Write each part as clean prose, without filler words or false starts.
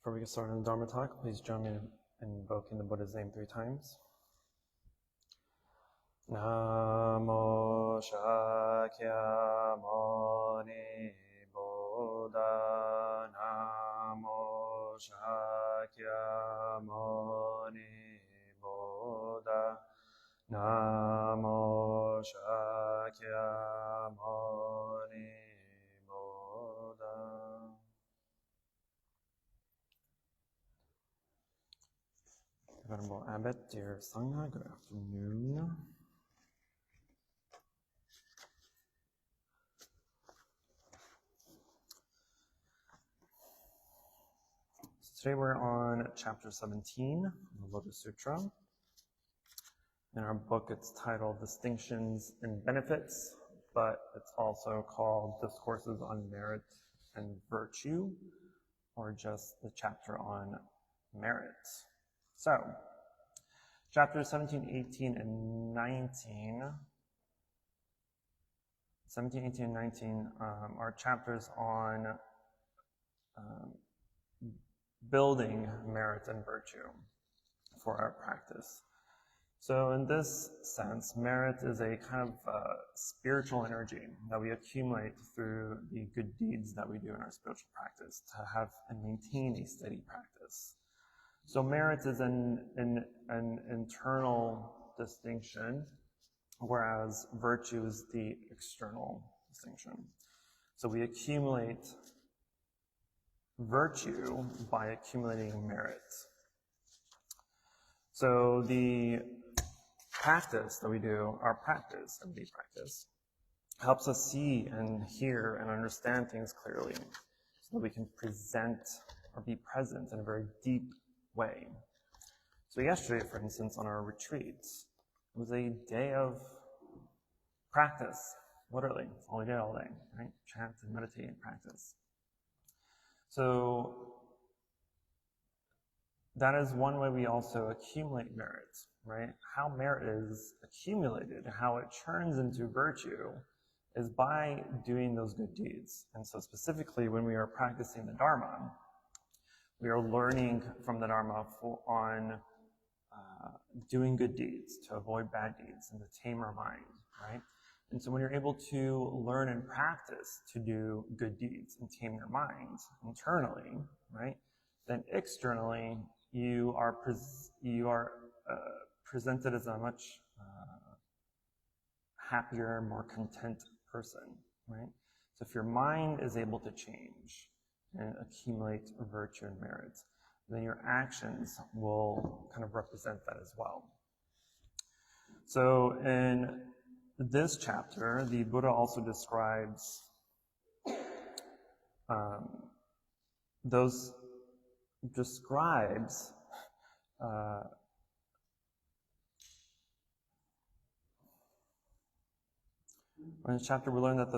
Before we get started on the Dharma talk, please join me in invoking the Buddha's name 3 times. Namo Shakyamuni Buddha. Namo Shakyamuni Buddha. Namo Shakyamuni Buddha. Venerable Abbot, dear Sangha, good afternoon. Today we're on chapter 17, the Lotus Sutra. In our book, it's titled Distinctions and Benefits, but it's also called Discourses on Merit and Virtue, or just the chapter on merit. So, chapters 17, 18, and 19. 17, 18, and 19 are chapters on building merit and virtue for our practice. So in this sense, merit is a kind of spiritual energy that we accumulate through the good deeds that we do in our spiritual practice to have and maintain a steady practice. So merit is an internal distinction, whereas virtue is the external distinction. So we accumulate virtue by accumulating merit. So the practice that we do, our practice, everyday practice, helps us see and hear and understand things clearly so that we can present or be present in a very deep way. So yesterday, for instance, on our retreats, it was a day of practice, literally. It's all we did all day, right? Chant and meditate and practice. So that is one way we also accumulate merit, right? How merit is accumulated, how it turns into virtue, is by doing those good deeds. And so specifically when we are practicing the Dharma, we are learning from the Dharma on doing good deeds, to avoid bad deeds, and to tame our mind, right? And so when you're able to learn and practice to do good deeds and tame your mind internally, right, then externally you are presented as a much happier, more content person, right? So if your mind is able to change and accumulate virtue and merit, then your actions will kind of represent that as well. So in this chapter, the Buddha also describes in this chapter we learn that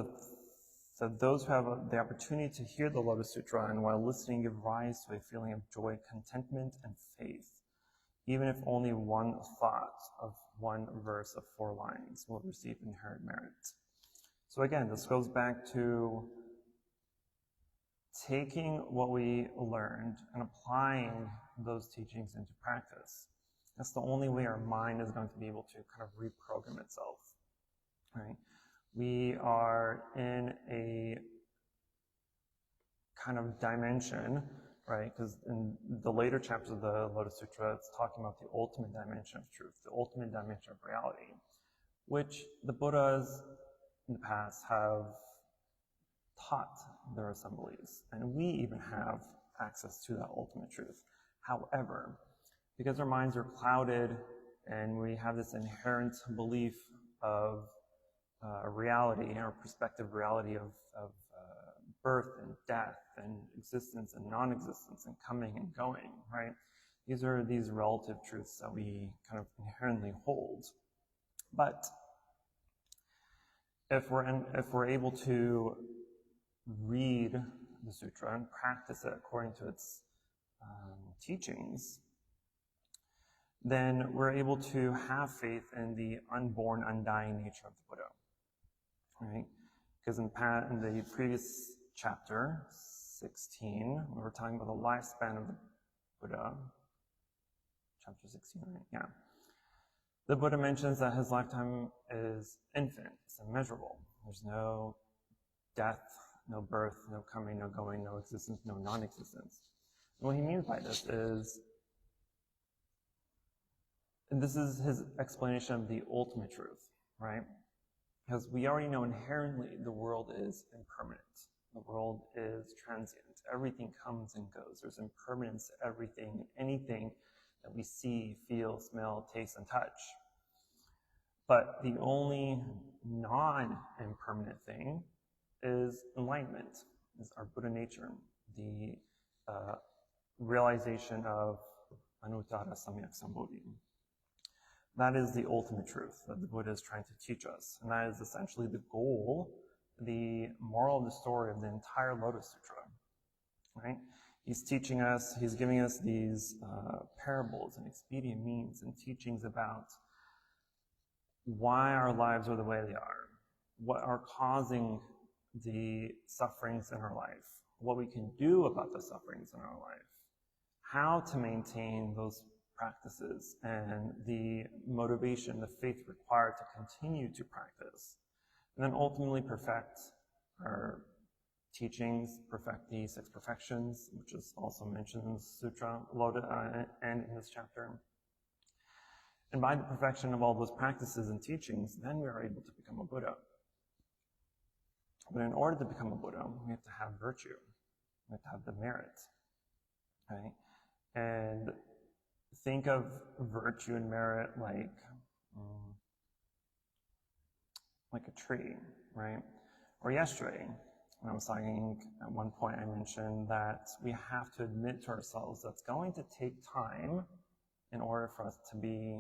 those who have the opportunity to hear the Lotus Sutra and while listening give rise to a feeling of joy, contentment, and faith, even if only one thought of one verse of 4 lines will receive inherent merit. So again, this goes back to taking what we learned and applying those teachings into practice. That's the only way our mind is going to be able to kind of reprogram itself, right? We are in a kind of dimension, right? Because in the later chapters of the Lotus Sutra, it's talking about the ultimate dimension of truth, the ultimate dimension of reality, which the Buddhas in the past have taught their assemblies, and we even have access to that ultimate truth. However, because our minds are clouded and we have this inherent belief of reality, our perspective reality of birth and death and existence and non-existence and coming and going, right? These are these relative truths that we kind of inherently hold. But if we're able to read the sutra and practice it according to its teachings, then we're able to have faith in the unborn, undying nature of the Buddha, right? Because in the previous chapter, 16, when we're talking about the lifespan of the Buddha. Chapter 16, right? Yeah. The Buddha mentions that his lifetime is infinite, it's immeasurable. There's no death, no birth, no coming, no going, no existence, no non-existence. And what he means by this is, and this is his explanation of the ultimate truth, right? Because we already know inherently the world is impermanent. The world is transient. Everything comes and goes. There's impermanence to everything, anything that we see, feel, smell, taste, and touch. But the only non-impermanent thing is enlightenment, is our Buddha nature, the realization of anuttara samyak sambodhi. That is the ultimate truth that the Buddha is trying to teach us. And that is essentially the goal, the moral of the story of the entire Lotus Sutra, right? He's teaching us, he's giving us these parables and expedient means and teachings about why our lives are the way they are, what are causing the sufferings in our life, what we can do about the sufferings in our life, how to maintain those practices and the motivation, the faith required to continue to practice, and then ultimately perfect our teachings, perfect the 6 perfections, which is also mentioned in the sutra and in this chapter. And by the perfection of all those practices and teachings, then we are able to become a Buddha. But in order to become a Buddha, we have to have virtue. We have to have the merit, right? And think of virtue and merit like a tree, right? Or yesterday, when I was talking, at one point I mentioned that we have to admit to ourselves that it's going to take time in order for us to be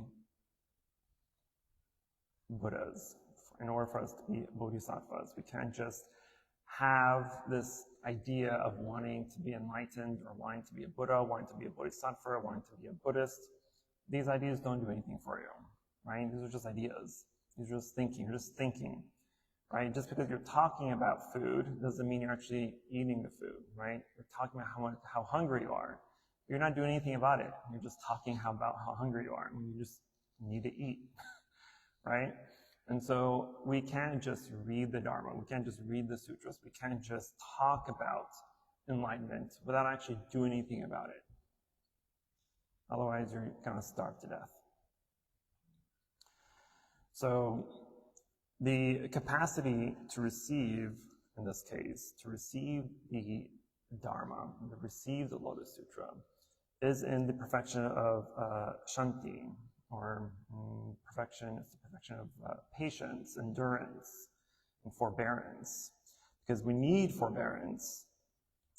Buddhas, in order for us to be Bodhisattvas. We can't just have this idea of wanting to be enlightened or wanting to be a Buddha, wanting to be a Bodhisattva, wanting to be a Buddhist. These ideas don't do anything for you, right? These are just ideas. These are just thinking. You're just thinking, right? Just because you're talking about food doesn't mean you're actually eating the food, right? You're talking about how hungry you are. You're not doing anything about it. You're just talking about how hungry you are. You just need to eat, right? And so we can't just read the Dharma. We can't just read the sutras. We can't just talk about enlightenment without actually doing anything about it. Otherwise, you're going to starve to death. So the capacity to receive, in this case, to receive the Dharma, to receive the Lotus Sutra, is in the perfection of Shanti, or perfection, it's the perfection of patience, endurance, and forbearance. Because we need forbearance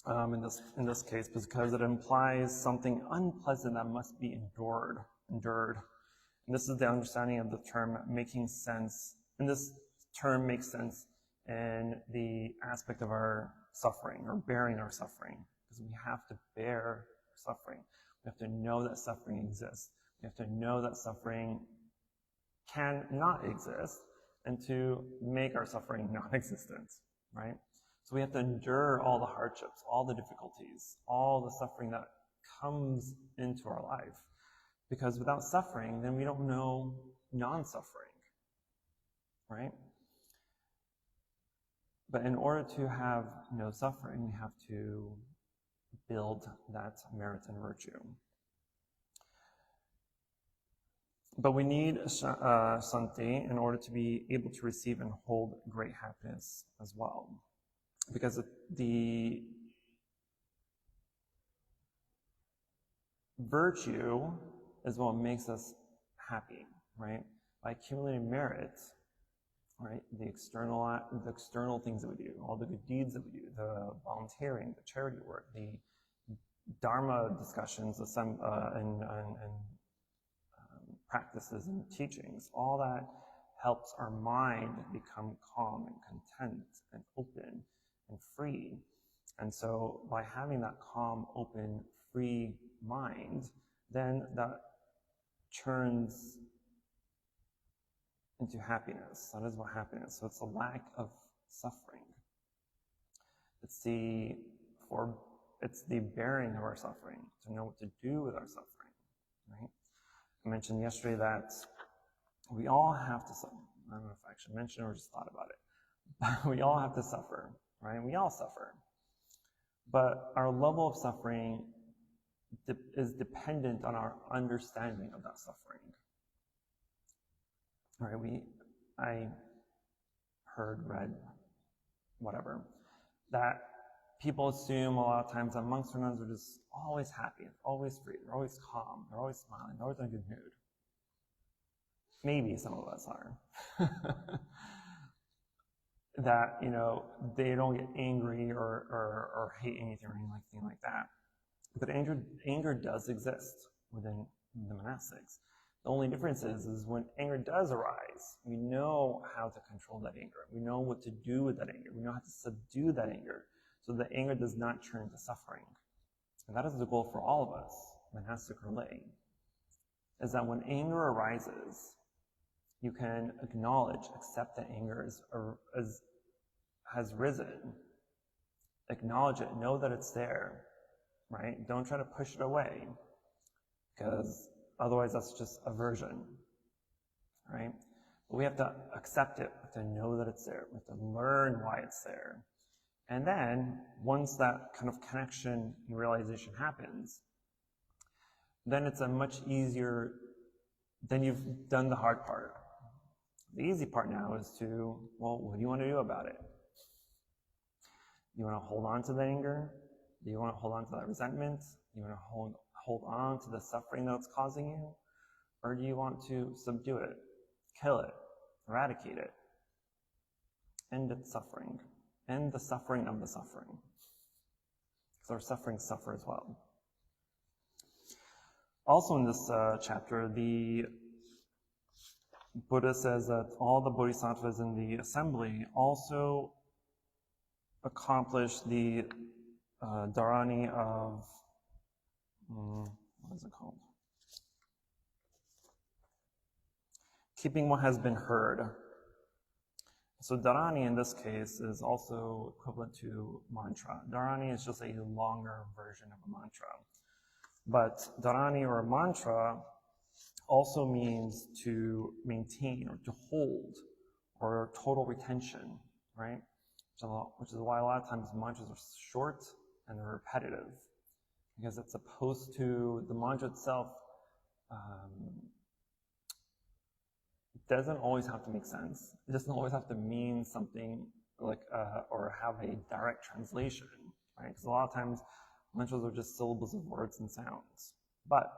in this case, because it implies something unpleasant that must be endured. And this is the understanding of the term making sense. And this term makes sense in the aspect of our suffering, or bearing our suffering, because we have to bear suffering. We have to know that suffering exists. We have to know that suffering can not exist, and to make our suffering non-existent, right? So we have to endure all the hardships, all the difficulties, all the suffering that comes into our life. Because without suffering, then we don't know non-suffering, right? But in order to have no suffering, we have to build that merit and virtue. But we need Santi in order to be able to receive and hold great happiness as well. Because the virtue is what makes us happy, right? By accumulating merit, right? The external things that we do, all the good deeds that we do, the volunteering, the charity work, the Dharma discussions, and practices and teachings, all that helps our mind become calm and content and open and free. And so by having that calm, open, free mind, then that turns into happiness. That is what happiness. So it's a lack of suffering. It's the it's the bearing of our suffering, to know what to do with our suffering, right? I mentioned yesterday that we all have to suffer. I don't know if I actually mentioned or just thought about it. But we all have to suffer, right? We all suffer. But our level of suffering is dependent on our understanding of that suffering. Right? I heard, read, whatever, that people assume a lot of times that monks or nuns are just always happy, always free, they're always calm, they're always smiling, they're always in a good mood. Maybe some of us are. That, they don't get angry or hate anything or anything like that. But anger does exist within the monastics. The only difference is when anger does arise, we know how to control that anger. We know what to do with that anger. We know how to subdue that anger so that anger does not turn into suffering. And that is the goal for all of us, monastic or lay, is that when anger arises, you can acknowledge, accept that anger has risen. Acknowledge it, know that it's there, right? Don't try to push it away, because otherwise that's just aversion, right? But we have to accept it, we have to know that it's there, we have to learn why it's there. And then, once that kind of connection and realization happens, then it's a much easier, then you've done the hard part. The easy part now is to, well, what do you want to do about it? You want to hold on to the anger? Do you want to hold on to that resentment? Do you want to hold on to the suffering that's causing you? Or do you want to subdue it, kill it, eradicate it, end its suffering, end the suffering of the suffering? Because our suffering suffer as well. Also in this chapter, the Buddha says that all the bodhisattvas in the assembly also accomplish the dharani of, what is it called? Keeping what has been heard. So dharani in this case is also equivalent to mantra. Dharani is just a longer version of a mantra. But dharani or mantra also means to maintain or to hold or total retention, right? Which is why a lot of times mantras are short and they're repetitive, because it's opposed to the mantra itself. Doesn't always have to make sense. It doesn't always have to mean something like or have a direct translation, right? Because a lot of times mantras are just syllables of words and sounds. But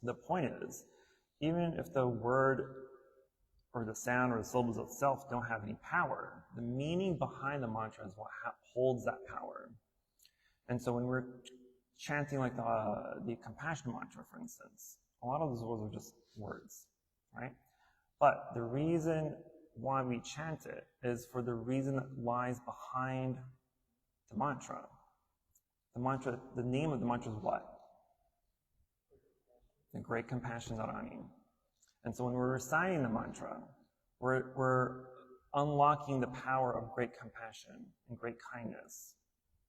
the point is, even if the word or the sound or the syllables itself don't have any power, the meaning behind the mantra is what holds that power. And so when we're chanting like the compassion mantra, for instance, a lot of those words are just words, right? But the reason why we chant it is for the reason that lies behind the mantra. The name of the mantra is what? The Great Compassion Dharani. And so when we're reciting the mantra, we're unlocking the power of great compassion and great kindness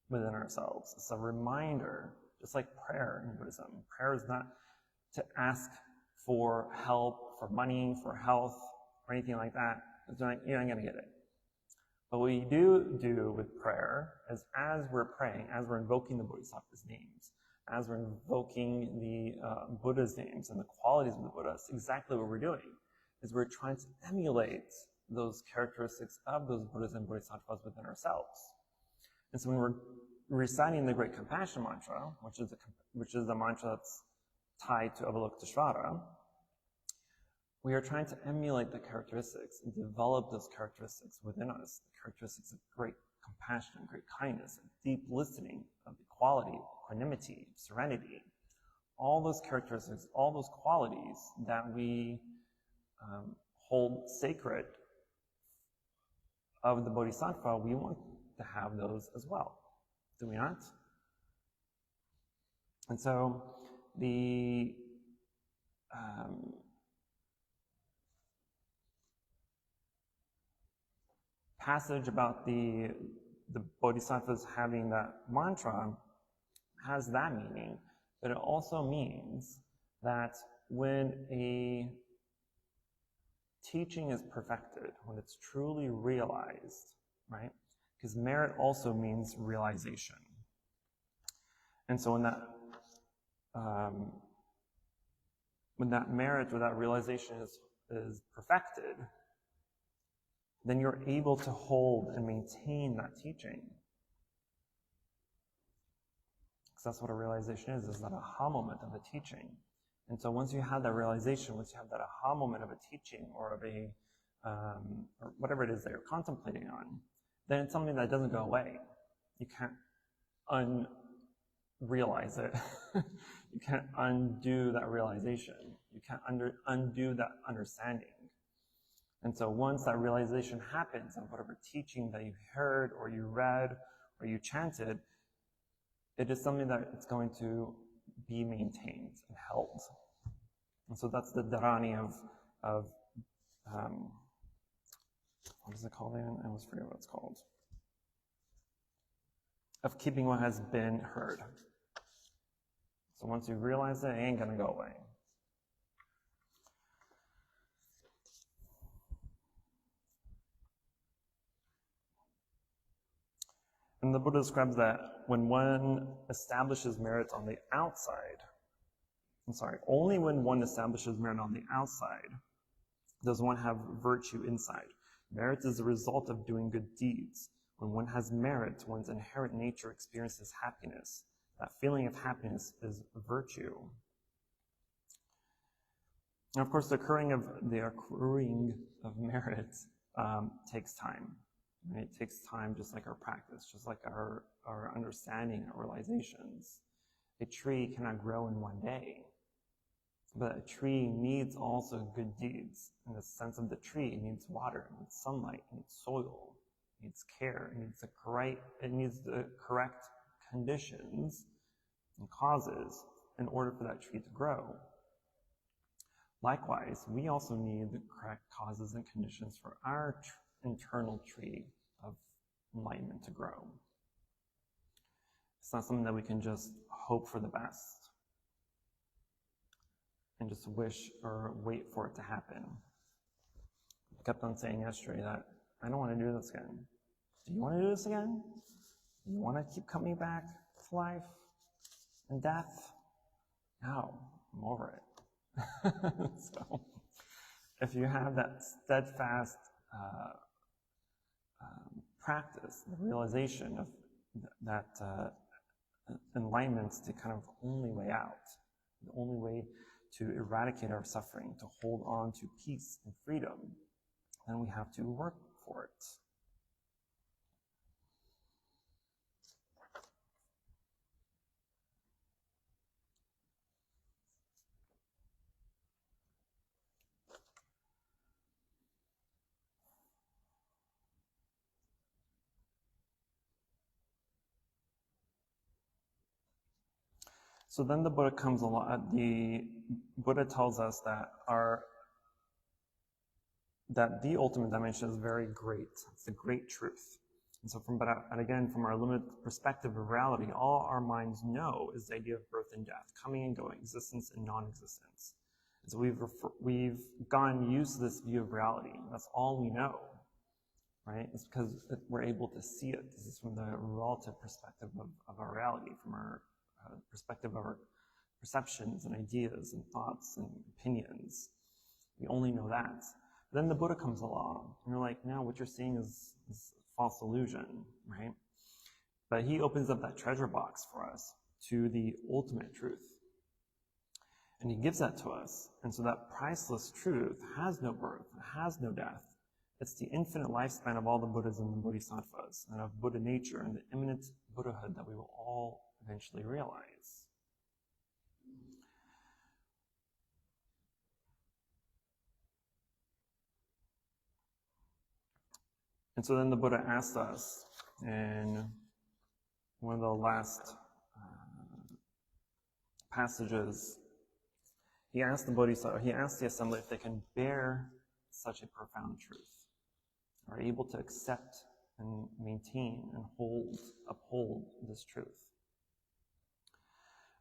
within ourselves. It's a reminder, just like prayer in Buddhism. Prayer is not to ask for help, for money, for health, or anything like that. You're not going to get it. But what we do with prayer is, as we're praying, as we're invoking the Bodhisattva's names, as we're invoking the Buddha's names and the qualities of the Buddha, it's exactly what we're doing, is we're trying to emulate those characteristics of those Buddhas and Bodhisattvas within ourselves. And so when we're reciting the Great Compassion Mantra, which is the mantra that's tied to Avalokiteshvara, we are trying to emulate the characteristics and develop those characteristics within us, the characteristics of great compassion, great kindness, deep listening, of equality, equanimity, serenity. All those characteristics, all those qualities that we hold sacred of the Bodhisattva, we want to have those as well. Do we not? And so the passage about the the bodhisattvas having that mantra has that meaning, but it also means that when a teaching is perfected, when it's truly realized, right? Because merit also means realization. And so when that merit or that realization is perfected, then you're able to hold and maintain that teaching. Because that's what a realization is that aha moment of a teaching. And so once you have that realization, once you have that aha moment of a teaching or of a, or whatever it is that you're contemplating on, then it's something that doesn't go away. You can't unrealize it. You can't undo that realization. You can't undo that understanding. And so once that realization happens of whatever teaching that you heard or you read or you chanted, it is something that it's going to be maintained and held. And so that's the dharani of what is it called again? I almost forget what it's called. Of keeping what has been heard. So once you realize it ain't gonna go away. And the Buddha describes that when one establishes merit on the outside, only when one establishes merit on the outside does one have virtue inside. Merit is the result of doing good deeds. When one has merit, one's inherent nature experiences happiness. That feeling of happiness is virtue. And of course, the accruing of merit takes time. Right? It takes time, just like our practice, just like our understanding, our realizations. A tree cannot grow in one day, but a tree needs also good deeds. In the sense of the tree, it needs water, it needs sunlight, it needs soil, it needs care, it needs the correct conditions and causes in order for that tree to grow. Likewise, we also need the correct causes and conditions for our internal tree of enlightenment to grow. It's not something that we can just hope for the best and just wish or wait for it to happen. I kept on saying yesterday that I don't want to do this again. Do you want to do this again? Do you want to keep coming back to life and death? No, I'm over it. So, if you have that steadfast practice, the realization of that enlightenment's the kind of only way out, the only way to eradicate our suffering, to hold on to peace and freedom, then we have to work for it. So then the Buddha comes along. The Buddha tells us that the ultimate dimension is very great. It's a great truth. And so from our limited perspective of reality, all our minds know is the idea of birth and death, coming and going, existence and non-existence. And so we've gotten used to this view of reality. That's all we know, right? It's because we're able to see it. This is from the relative perspective of our reality, from our perspective of our perceptions and ideas and thoughts and opinions. We only know that. Then the Buddha comes along, and you're like, no, what you're seeing is false illusion, right? But he opens up that treasure box for us to the ultimate truth. And he gives that to us. And so that priceless truth has no birth, has no death. It's the infinite lifespan of all the Buddhas and the Bodhisattvas, and of Buddha nature and the imminent Buddhahood that we will all eventually realize. And so then the Buddha asked us in one of the last passages, he asked the assembly if they can bear such a profound truth, are able to accept and maintain and uphold this truth.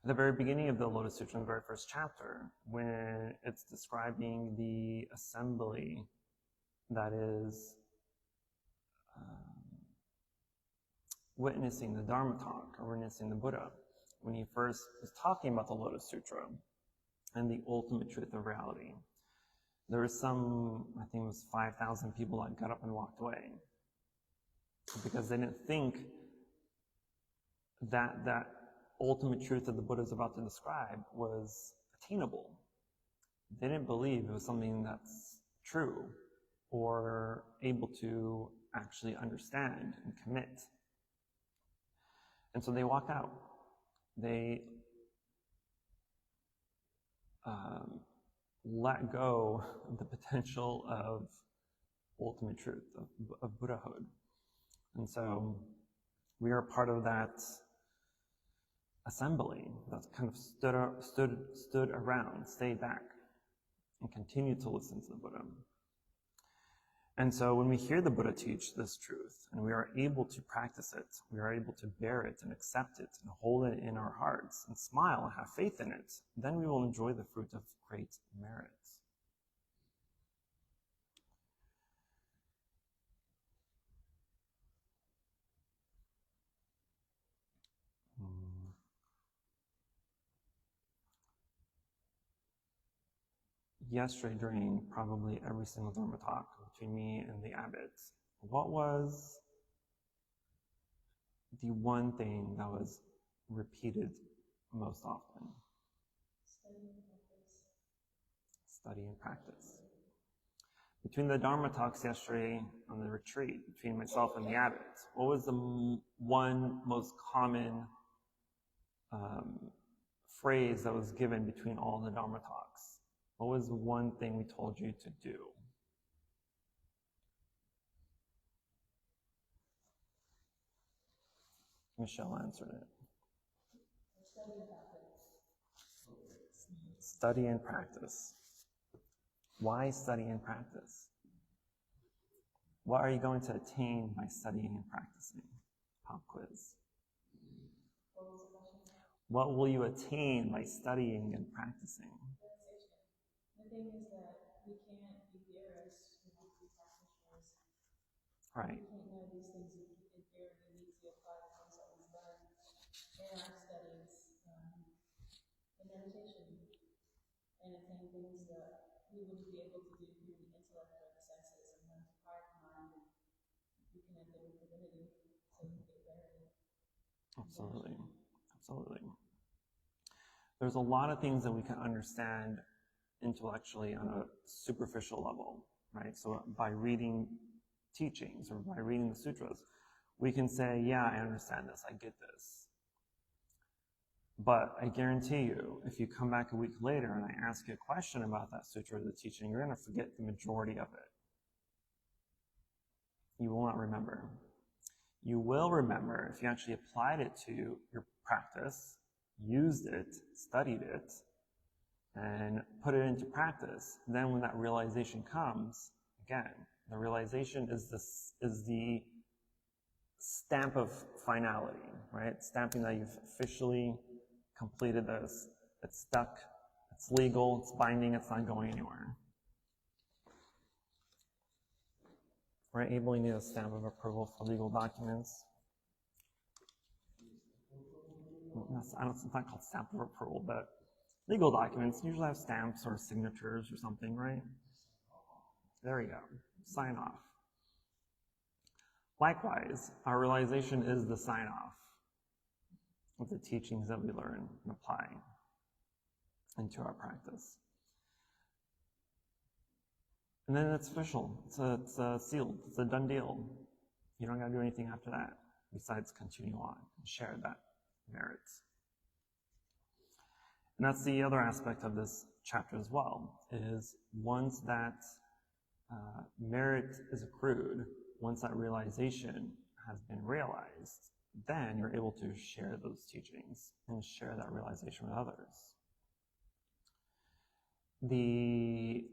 At the very beginning of the Lotus Sutra, in the very first chapter, when it's describing the assembly that is witnessing the Dharma talk, or witnessing the Buddha, when he first was talking about the Lotus Sutra and the ultimate truth of reality, there was I think it was 5,000 people that got up and walked away because they didn't think that that ultimate truth that the Buddha is about to describe was attainable. They didn't believe it was something that's true or able to actually understand and commit. And so they walked out. They let go of the potential of ultimate truth, of Buddhahood. And so we are part of that assembly that kind of stood around, stayed back, and continued to listen to the Buddha. And so when we hear the Buddha teach this truth, and we are able to practice it, we are able to bear it and accept it and hold it in our hearts and smile and have faith in it, then we will enjoy the fruit of great merit. Yesterday, during probably every single Dharma talk between me and the abbot, what was the one thing that was repeated most often? Study and practice. Between the Dharma talks yesterday on the retreat, between myself and the abbot, what was the one most common phrase that was given between all the Dharma talks? What was the one thing we told you to do? Michelle answered it. Study and practice. Why study and practice? What are you going to attain by studying and practicing? Pop quiz. What will you attain by studying and practicing? The thing is that we can't be theorists, we have to be practitioners. Right. We can't know these things in theory, we need to apply the things that we've learned in our studies, in meditation, and attain things that we wouldn't be able to do through the intellect or the senses, and learn to quiet the mind and reconnect it with divinity so we get clarity. Absolutely. Absolutely. There's a lot of things that we can understand intellectually on a superficial level, right? So by reading teachings or by reading the sutras, we can say, yeah, I understand this, I get this. But I guarantee you, if you come back a week later and I ask you a question about that sutra or the teaching, you're going to forget the majority of it. You will not remember. You will remember if you actually applied it to your practice, used it, studied it, and put it into practice. Then when that realization comes, again, the realization is the stamp of finality, right? Stamping that you've officially completed this. It's stuck, it's legal, it's binding, it's not going anywhere. Right? Able, you need a stamp of approval for legal documents. It's not called stamp of approval, but legal documents usually have stamps or signatures or something, right? There you go. Sign off. Likewise, our realization is the sign off of the teachings that we learn and apply into our practice. And then it's official. It's sealed. It's a done deal. You don't got to do anything after that besides continue on and share that merit. And that's the other aspect of this chapter as well, is once that merit is accrued, once that realization has been realized, then you're able to share those teachings and share that realization with others. The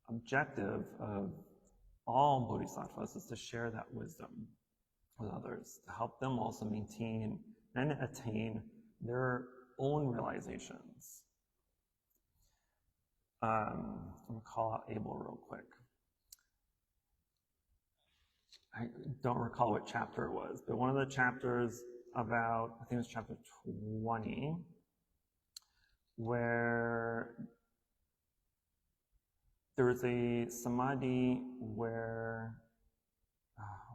objective of all bodhisattvas is to share that wisdom with others, to help them also maintain and attain their own realizations. I'm going to call out Abel real quick. I don't recall what chapter it was, but one of the chapters about, I think it was chapter 20, where there was a samadhi where,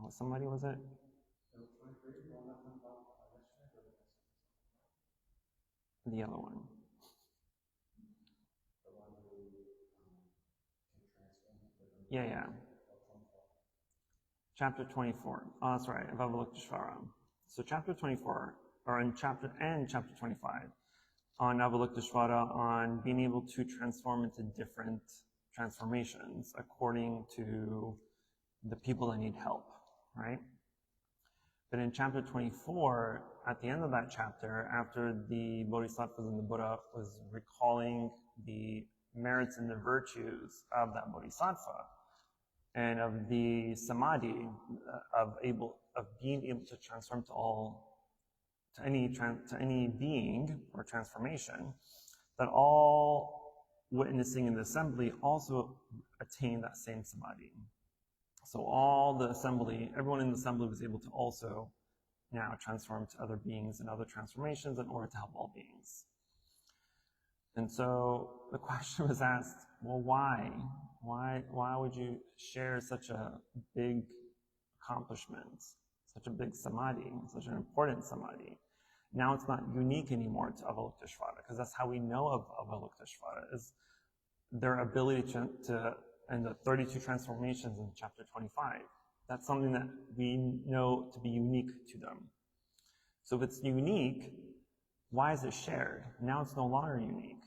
what samadhi was it? The other one. Yeah. Chapter 24. Oh, that's right, Avalokiteshvara. So chapter 24, or in chapter 25, on Avalokiteshvara, on being able to transform into different transformations according to the people that need help, right? But in chapter 24, at the end of that chapter, after the Bodhisattvas and the Buddha was recalling the merits and the virtues of that Bodhisattva, and of the samadhi of being able to transform to any being or transformation, that all witnessing in the assembly also attained that same samadhi. So all the assembly, everyone in the assembly was able to also now transform to other beings and other transformations in order to help all beings. And so the question was asked, well, why? Why would you share such a big accomplishment, such a big samadhi, such an important samadhi? Now it's not unique anymore to Avalokiteshvara, because that's how we know of Avalokiteshvara, is their ability to and the 32 transformations in chapter 25. That's something that we know to be unique to them. So if it's unique, why is it shared? Now it's no longer unique.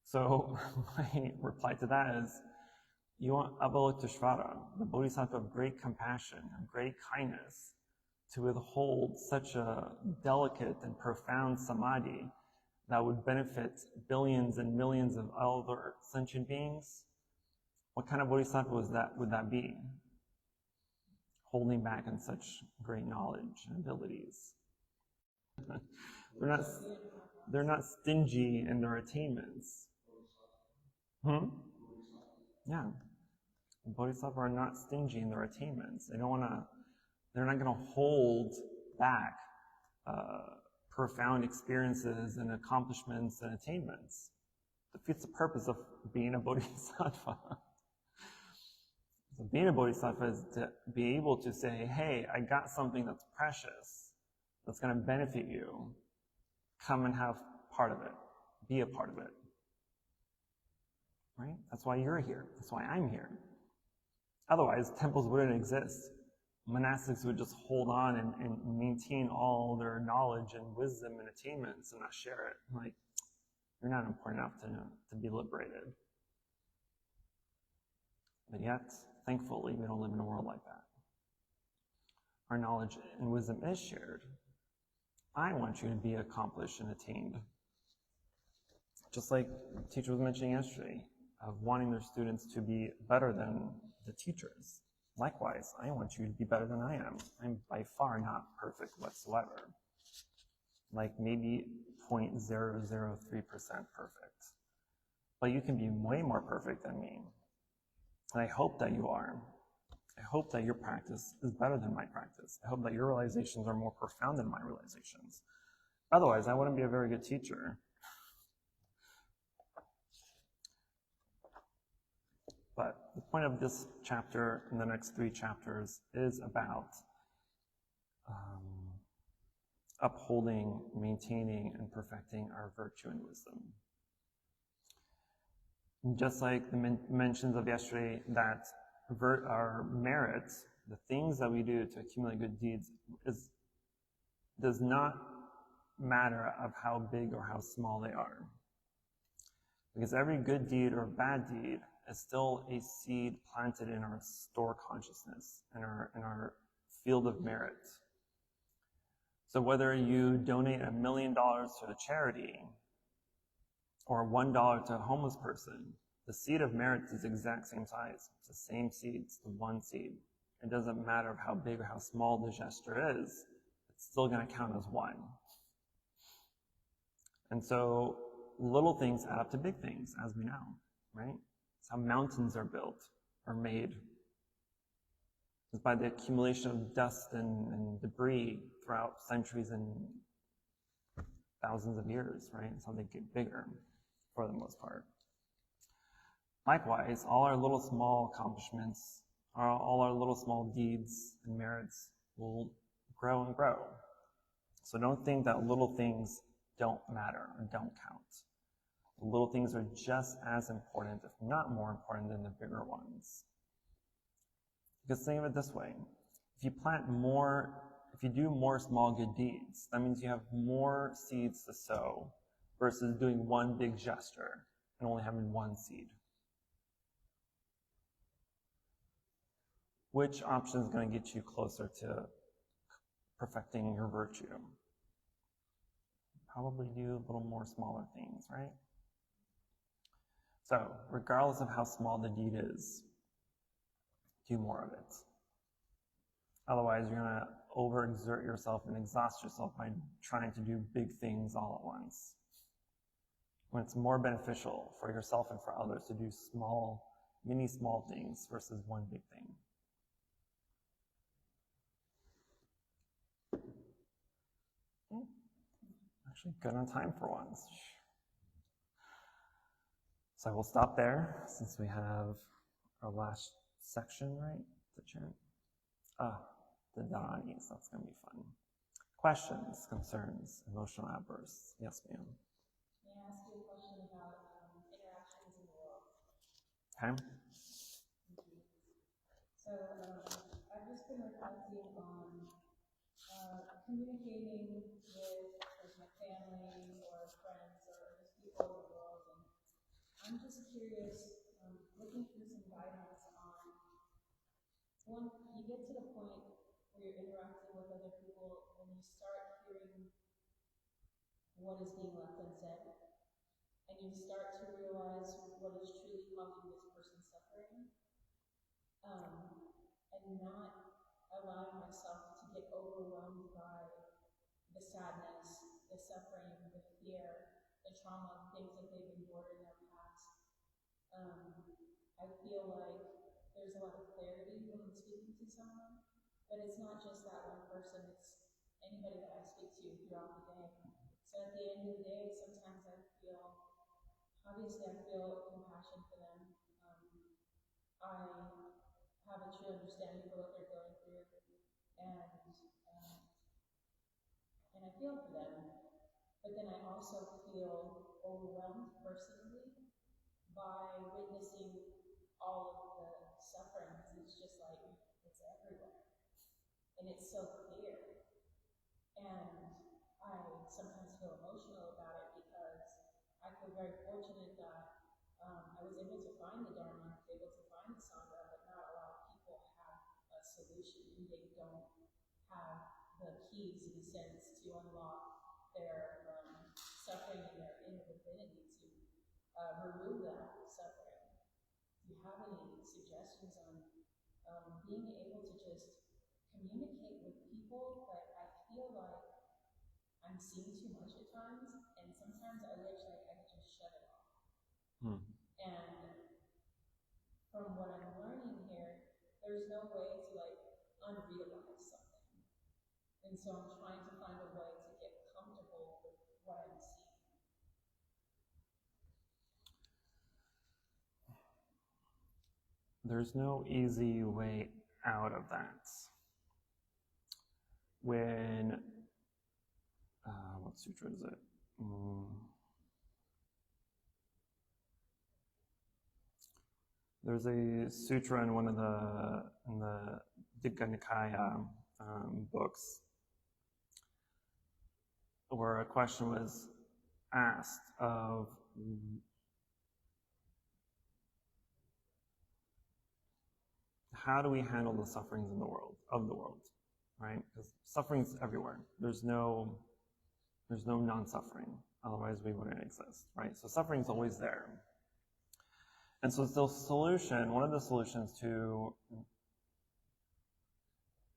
So my reply to that is, you want Avalokiteshvara, the Bodhisattva of great compassion and great kindness, to withhold such a delicate and profound samadhi that would benefit billions and millions of other sentient beings? What kind of Bodhisattva would that be? Holding back in such great knowledge and abilities. They're not stingy in their attainments. Yeah. Bodhisattvas are not stingy in their attainments. They're not going to hold back profound experiences and accomplishments and attainments. It defeats the purpose of being a bodhisattva. So being a bodhisattva is to be able to say, hey, I got something that's precious, that's going to benefit you. Come and have part of it. Be a part of it. Right? That's why you're here. That's why I'm here. Otherwise, temples wouldn't exist. Monastics would just hold on and maintain all their knowledge and wisdom and attainments and not share it. Like, you're not important enough to be liberated. But yet, thankfully, we don't live in a world like that. Our knowledge and wisdom is shared. I want you to be accomplished and attained. Just like the teacher was mentioning yesterday, of wanting their students to be better than the teachers. Likewise, I want you to be better than I am. I'm by far not perfect whatsoever. Like maybe 0.003% perfect. But you can be way more perfect than me. And I hope that you are. I hope that your practice is better than my practice. I hope that your realizations are more profound than my realizations. Otherwise, I wouldn't be a very good teacher. But the point of this chapter and the next 3 chapters is about upholding, maintaining, and perfecting our virtue and wisdom. And just like the mentions of yesterday, that our merits, the things that we do to accumulate good deeds, does not matter of how big or how small they are. Because every good deed or bad deed is still a seed planted in our store consciousness, in our field of merit. So whether you donate $1 million to a charity or $1 to a homeless person, The seed of merit is the exact same size. It's the same seed. It's the one seed. It doesn't matter how big or how small the gesture is. It's still going to count as one. And so little things add up to big things, as we know, right? It's how mountains are built or made. It's by the accumulation of dust and debris throughout centuries and thousands of years, right? It's how they get bigger for the most part. Likewise, all our little small accomplishments, all our little small deeds and merits will grow and grow. So don't think that little things don't matter or don't count. The little things are just as important, if not more important, than the bigger ones. Because think of it this way. If you do more small good deeds, that means you have more seeds to sow versus doing one big gesture and only having one seed. Which option is going to get you closer to perfecting your virtue? Probably do a little more smaller things, right? So, regardless of how small the deed is, do more of it. Otherwise, you're going to overexert yourself and exhaust yourself by trying to do big things all at once. When it's more beneficial for yourself and for others to do many small things versus one big thing. Actually good on time for once. So we'll stop there since we have our last section, right? The chant. The Dharani, so that's going to be fun. Questions, concerns, emotional outbursts? Yes, ma'am. May I ask you a question about interactions in the world? Okay. So I've just been reflecting on communicating with my family or friends or just people in the world, and I'm just curious, looking through some guidance on when you get to the point where you're interacting with other people, when you start hearing what is being left unsaid, and you start to realize what is truly causing this person suffering, and not allowing myself to get overwhelmed by the sadness, the suffering, the fear, the trauma, the things that they've endured in their past. I feel like there's a lot of clarity when I'm speaking to someone, but it's not just that one person, it's anybody that I speak to throughout the day. So at the end of the day, sometimes I feel compassion for them. I have a true understanding for what they're going through, and I feel for them. But then I also feel overwhelmed personally by witnessing all of the suffering. It's just like, it's everywhere. And it's so clear. And I sometimes feel emotional about it because I feel very fortunate that I was able to find the Dharma, able to find the Sangha, but not a lot of people have a solution, and they don't have the keys, in a sense, to unlock their suffering and their inner divinity to remove that suffering. Do you have any suggestions on being able to just communicate with people? But I feel like I'm seeing too much at times, and sometimes I wish I could just shut it off. And from what I'm learning here, there's no way to unrealize something. And so I'm trying to find a way to get comfortable with what I'm seeing. There's no easy way out of that. When, what sutra is it? There's a sutra in one of the Digha Nikaya books where a question was asked of how do we handle the sufferings of the world, right? Because suffering's everywhere. There's no non-suffering. Otherwise, we wouldn't exist, right? So suffering's always there. And so the solution, one of the solutions to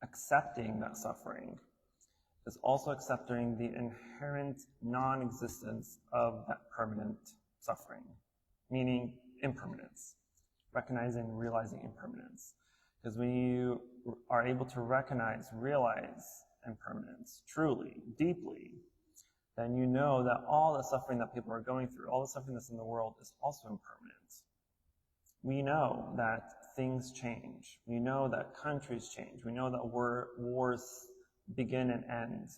accepting that suffering is also accepting the inherent non-existence of that permanent suffering, meaning impermanence, recognizing and realizing impermanence. Because when you are able to realize impermanence truly, deeply, then you know that all the suffering that people are going through, all the suffering that's in the world is also impermanent. We know that things change. We know that countries change. We know that wars begin and end.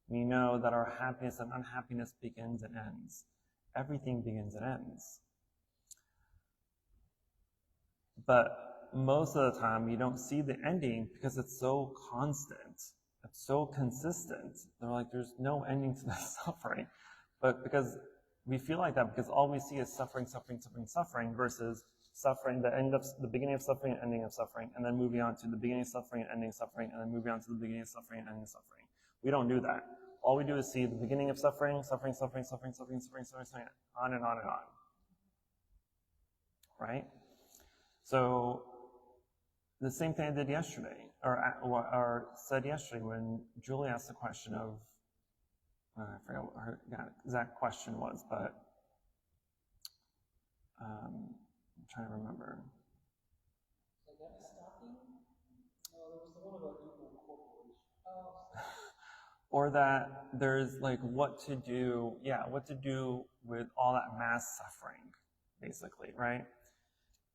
We know that our happiness and unhappiness begins and ends. Everything begins and ends. But most of the time, you don't see the ending because it's so constant. It's so consistent. They're like, there's no ending to the suffering. But because we feel like that, because all we see is suffering, suffering, suffering, suffering, versus suffering, the beginning of suffering and ending of suffering, and then moving on to the beginning of suffering and ending of suffering, and then moving on to the beginning of suffering and ending of suffering. We don't do that. All we do is see the beginning of suffering, suffering, suffering, suffering, suffering, suffering, suffering, suffering, on and on and on. Right? So the same thing I did yesterday, or said yesterday when Julie asked the question of, I forgot what her exact question was, but I'm trying to remember. Or that there's like what to do with all that mass suffering, basically, right?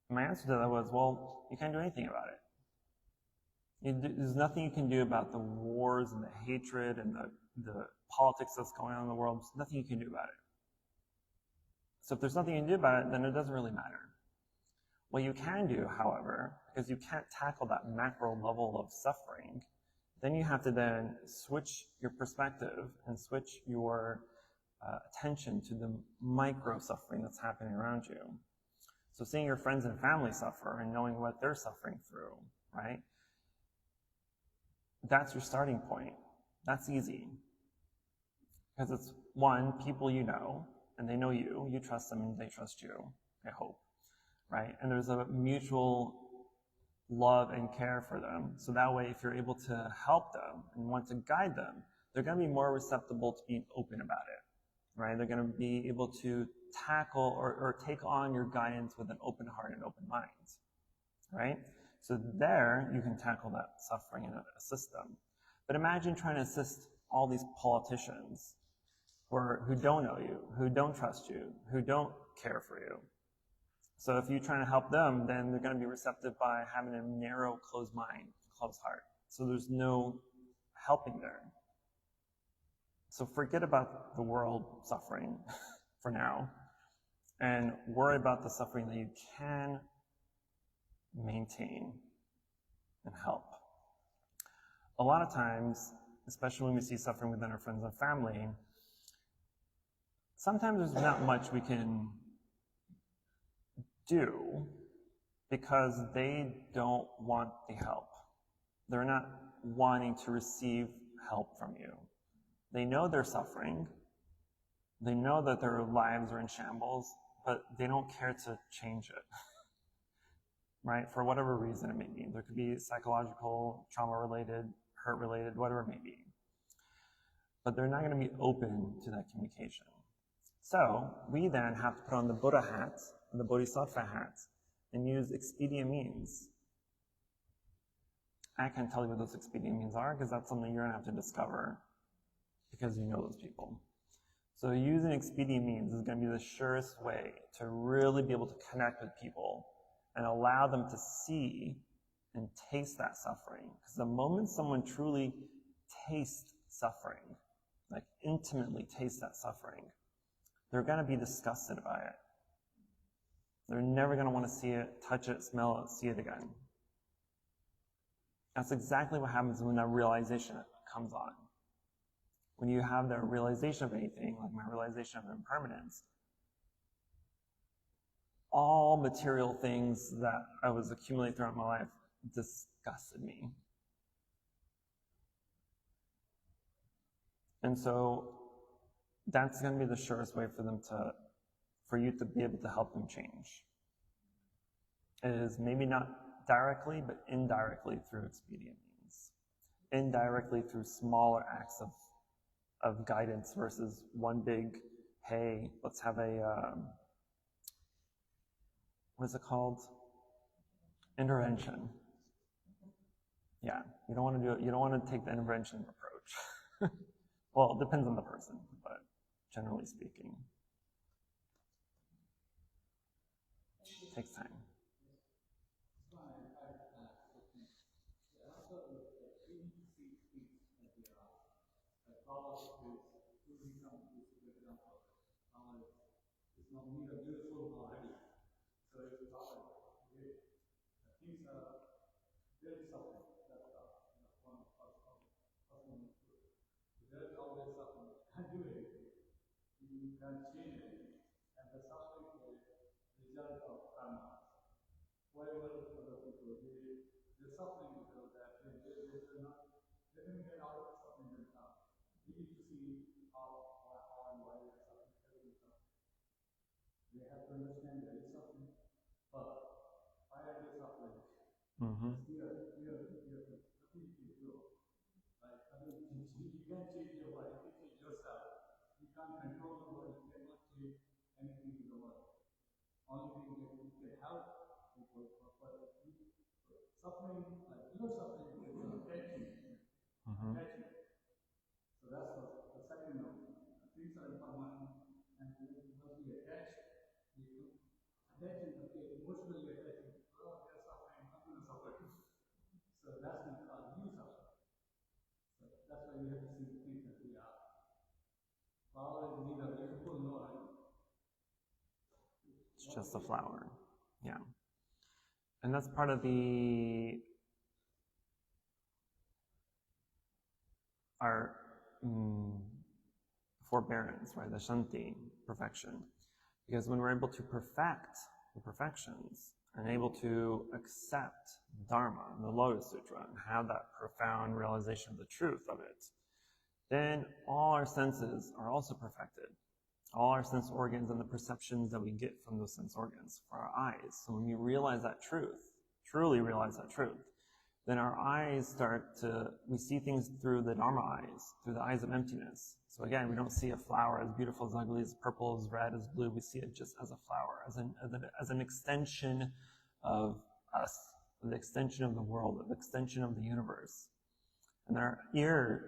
My answer to that was, well, you can't do anything about it. There's nothing you can do about the wars and the hatred and the politics that's going on in the world. There's nothing you can do about it. So if there's nothing you can do about it, then it doesn't really matter. What you can do, however, because you can't tackle that macro level of suffering, then you have to then switch your perspective and switch your attention to the micro suffering that's happening around you. So seeing your friends and family suffer and knowing what they're suffering through, right? That's your starting point. That's easy. Because it's, one, people you know, and they know you. You trust them and they trust you, I hope, right? And there's a mutual love and care for them. So that way, if you're able to help them and want to guide them, they're going to be more receptible to being open about it, right? They're going to be able to tackle or take on your guidance with an open heart and open mind, right? So there, you can tackle that suffering and assist them. But imagine trying to assist all these politicians who don't know you, who don't trust you, who don't care for you. So if you're trying to help them, then they're going to be receptive by having a narrow, closed mind, closed heart. So there's no helping there. So forget about the world suffering for now, and worry about the suffering that you can maintain and help. A lot of times, especially when we see suffering within our friends and family, sometimes there's not much we can do because they don't want the help. They're not wanting to receive help from you. They know they're suffering. They know that their lives are in shambles, but they don't care to change it, right? For whatever reason it may be. There could be psychological, trauma-related, hurt-related, whatever it may be. But they're not going to be open to that communication. So we then have to put on the Buddha hat, the Bodhisattva hat, and use expedient means. I can't tell you what those expedient means are because that's something you're going to have to discover because you know those people. So using expedient means is going to be the surest way to really be able to connect with people and allow them to see and taste that suffering. Because the moment someone truly tastes suffering, like intimately tastes that suffering, they're going to be disgusted by it. They're never going to want to see it, touch it, smell it, see it again. That's exactly what happens when that realization comes on. When you have that realization of anything, like my realization of impermanence, all material things that I was accumulating throughout my life disgusted me. And so that's going to be the surest way for you to be able to help them change. is maybe not directly, but indirectly through expedient means. Indirectly through smaller acts of guidance versus one big, hey, let's have a, what is it called? Intervention. Yeah, you don't want to do it. You don't want to take the intervention approach. Well, it depends on the person, but generally speaking, it takes time. Mm-hmm. Mm-hmm. It's just a flower. Yeah. And that's part of our forbearance, right? The shanti, perfection. Because when we're able to perfect the perfections and able to accept Dharma, the Lotus Sutra, and have that profound realization of the truth of it, then all our senses are also perfected. All our sense organs and the perceptions that we get from those sense organs for our eyes. So when we realize that truth, truly realize that truth, then our eyes we see things through the Dharma eyes, through the eyes of emptiness. So again, we don't see a flower as beautiful, as ugly, as purple, as red, as blue. We see it just as a flower, as an extension of us, the extension of the world, the extension of the universe. And our ears,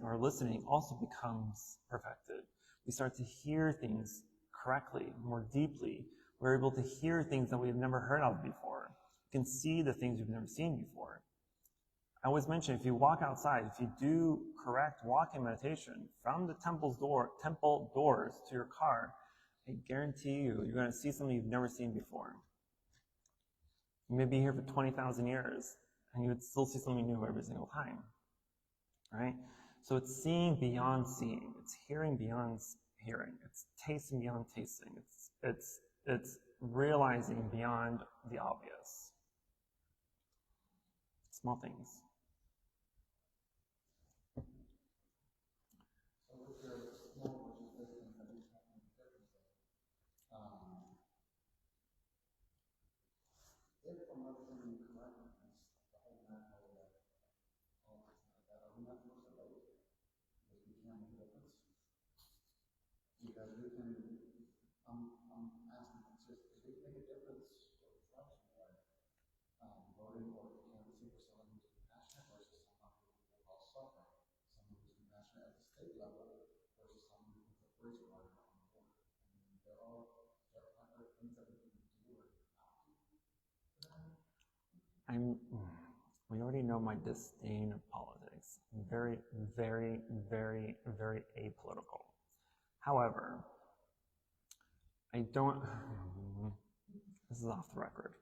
our listening also becomes perfected. We start to hear things correctly, more deeply. We're able to hear things that we've never heard of before. We can see the things we've never seen before. I always mention, if you walk outside, if you do correct walking meditation from the temple doors to your car, I guarantee you're going to see something you've never seen before. You may be here for 20,000 years, and you would still see something new every single time. Right? So it's seeing beyond seeing. It's hearing beyond hearing. It's tasting beyond tasting. It's realizing beyond the obvious. Small things. So with your small wisdom that you have in the if I'm understanding you correctly, the whole matter that all this like that, are we not supposed to vote? Because we can't make a difference. Because we can, I'm asking, if we can make a difference or reflection by voting or canvassing for someone who's compassionate versus someone who will cause suffering, someone who's compassionate at the state level versus someone who puts a poison order on the board. I mean, there are things that we can do or not do. We already know my disdain of politics. I'm very, very, very, very apolitical. However, I don't, this is off the record,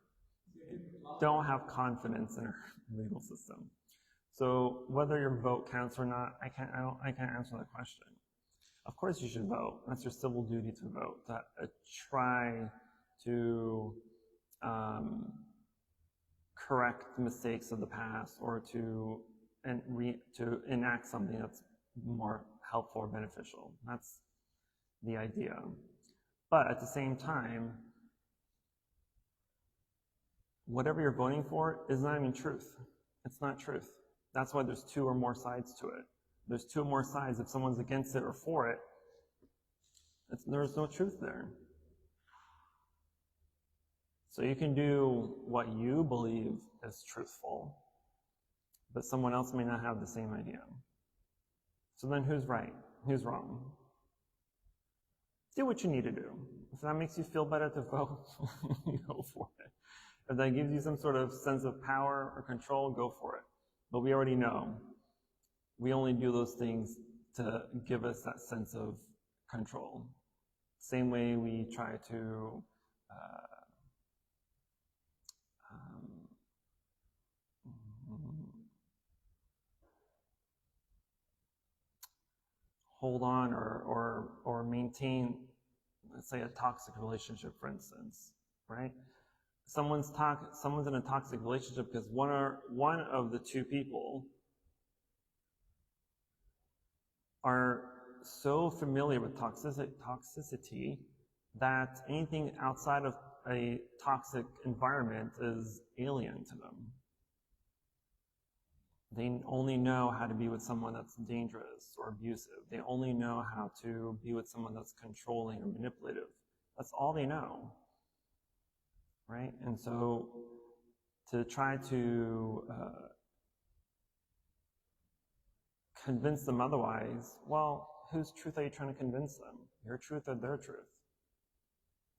don't have confidence in our legal system. So whether your vote counts or not, I can't answer that question. Of course you should vote. That's your civil duty to vote. Try to correct the mistakes of the past, or to enact something that's more helpful or beneficial. That's the idea. But at the same time, whatever you're voting for is not even truth. It's not truth. That's why there's two or more sides to it. There's two or more sides. If someone's against it or for it, there's no truth there. So you can do what you believe is truthful, but someone else may not have the same idea. So then who's right? Who's wrong? Do what you need to do. If that makes you feel better to vote, go for it. If that gives you some sort of sense of power or control, go for it. But we already know we only do those things to give us that sense of control. Same way we try to hold on or maintain, let's say, a toxic relationship, for instance, right? Someone's in a toxic relationship because one of the two people are so familiar with toxicity that anything outside of a toxic environment is alien to them. They only know how to be with someone that's dangerous or abusive. They only know how to be with someone that's controlling or manipulative. That's all they know, right? And so to try to convince them otherwise, well, whose truth are you trying to convince them? Your truth or their truth?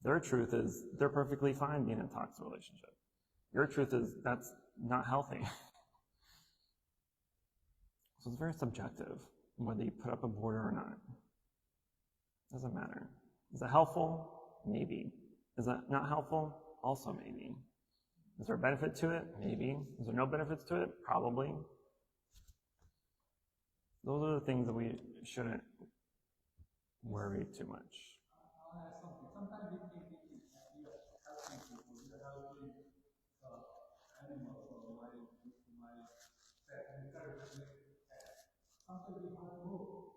Their truth is they're perfectly fine being in a toxic relationship. Your truth is that's not healthy. So it's very subjective whether you put up a border or not. Doesn't matter. Is it helpful? Maybe. Is that not helpful? Also maybe. Is there a benefit to it? Maybe. Is there no benefits to it? Probably. Those are the things that we shouldn't worry too much. I'll add something. Sometimes we think we are helping people, we are helping animals or my pet. Sometimes we have more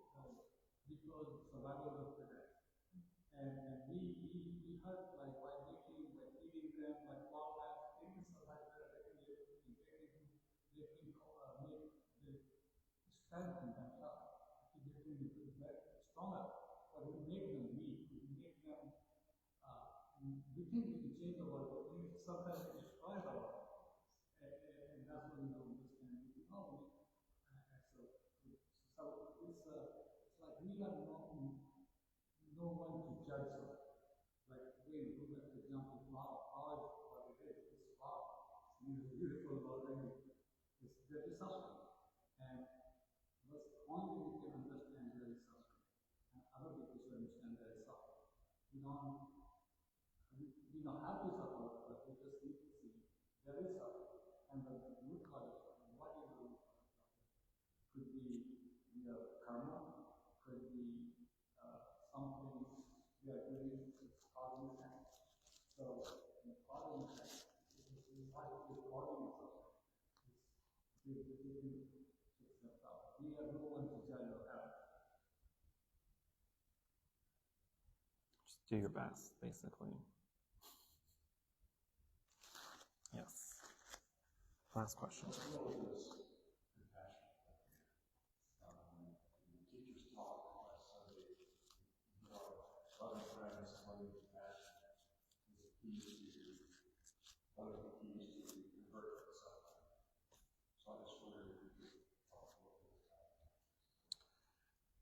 because survival of the fittest. And we help by feeding them, by farmland, they can survive better, they can live quickly, they can make the strength in themselves. They can be stronger, but we make them weak, we make them, we think we can change the world, but we sometimes we destroy the world. And that's what we don't understand. We think, oh, so it's like we have no one to judge us. Like again, we have the example of flower. Flower is what it is. It's flower. It's beautiful, but there is suffering. And that's the only way we can understand there is suffering. And other people should understand there is suffering. We don't have to suffer, but we just need to see there is suffering. And the root cause of suffering, what is the root cause of suffering? Could be karma, could be something we are doing is causing effect. So the causing effect is what is causing suffering. We have no one to judge or help. Just do your best, basically. Yes. Last question.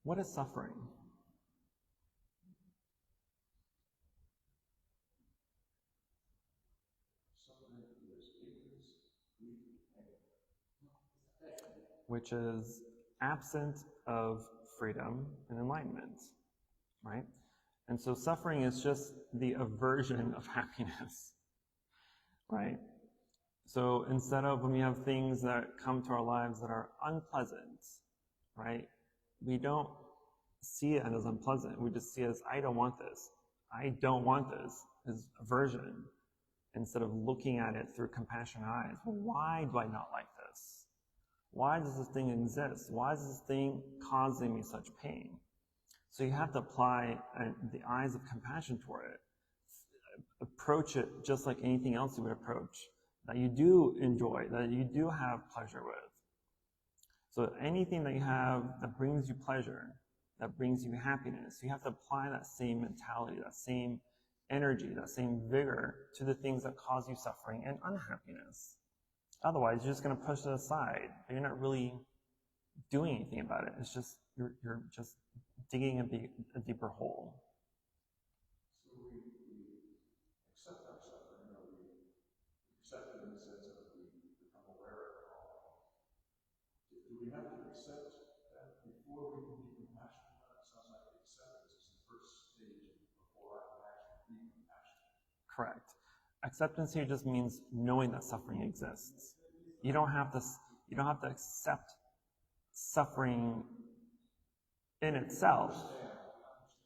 What is suffering? Which is absent of freedom and enlightenment, right? And so suffering is just the aversion of happiness, right? So instead of when we have things that come to our lives that are unpleasant, right? We don't see it as unpleasant. We just see it as, I don't want this. I don't want this, is aversion. Instead of looking at it through compassionate eyes. Well, why do I not like this? Why does this thing exist? Why is this thing causing me such pain? So you have to apply the eyes of compassion toward it. Approach it just like anything else you would approach. that you do enjoy, that you do have pleasure with. So anything that you have that brings you pleasure, that brings you happiness, you have to apply that same mentality, that same energy, that same vigor to the things that cause you suffering and unhappiness. Otherwise, you're just going to push it aside, but you're not really doing anything about it. It's just, you're just digging a deeper hole. So we accept our suffering, or we accept it in the sense of we become aware of it all. Do we have to accept that before we can be compassionate about it? It sounds like acceptance is the first stage before I can actually be compassionate. Correct. Acceptance here just means knowing that suffering exists. You don't have to accept suffering in itself.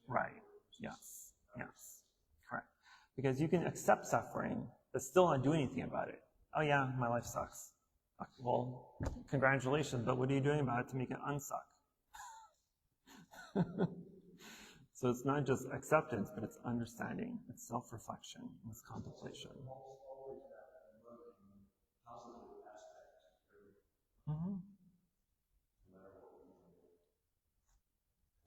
Right. Yes. Yes. Correct. Because you can accept suffering, but still not do anything about it. Oh yeah, my life sucks. Well, congratulations, but what are you doing about it to make it unsuck? So it's not just acceptance, but it's understanding, it's self-reflection, it's contemplation. Mm-hmm.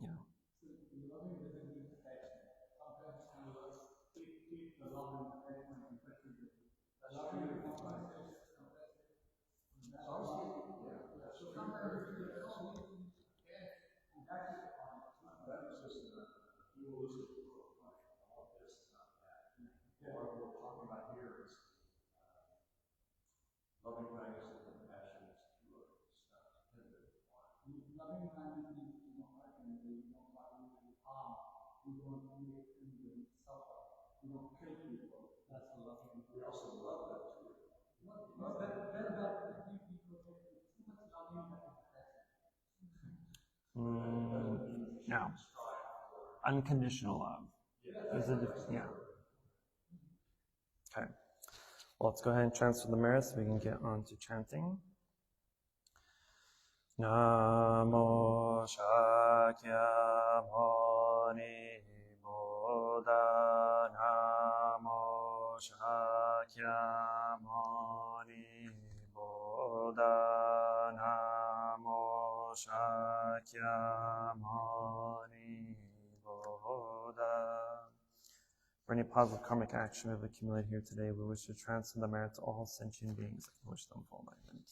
Yeah. So the loving doesn't mean affection. Sometimes kind of keep the loving affection and affection. The loving and compassion. So sometimes it's so easy to get compassion upon it. That's just the dualistic approach. All of this is not that. What we're talking about here is loving kindness and compassion is pure. It's not dependent on. Loving kindness means you don't like anybody, you don't want anybody harm, you don't make anybody suffer, you don't kill people. That's the loving. We also love that too. Well, then that people take too much loving and affection. No. Unconditional love. Yeah. Okay. Well, let's go ahead and transfer the mirror so we can get on to chanting. Namo Shakyamuni Buddha. Namo Shakyamuni Buddha. Namo Shakyamuni Buddha. For any positive karmic action we've accumulated here today, we wish to transfer the merit to all sentient beings and wish them full enlightenment.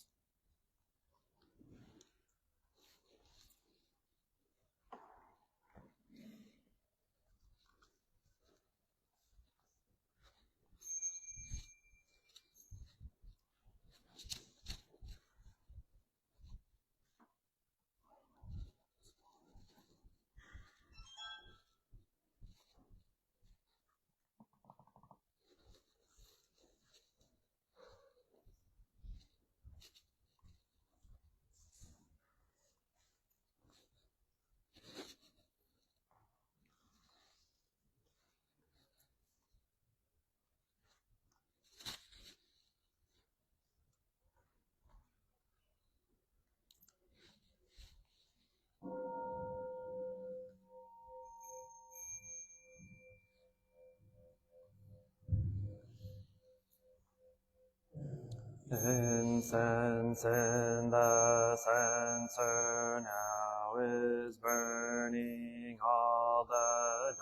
Incense in the censer now is burning, all the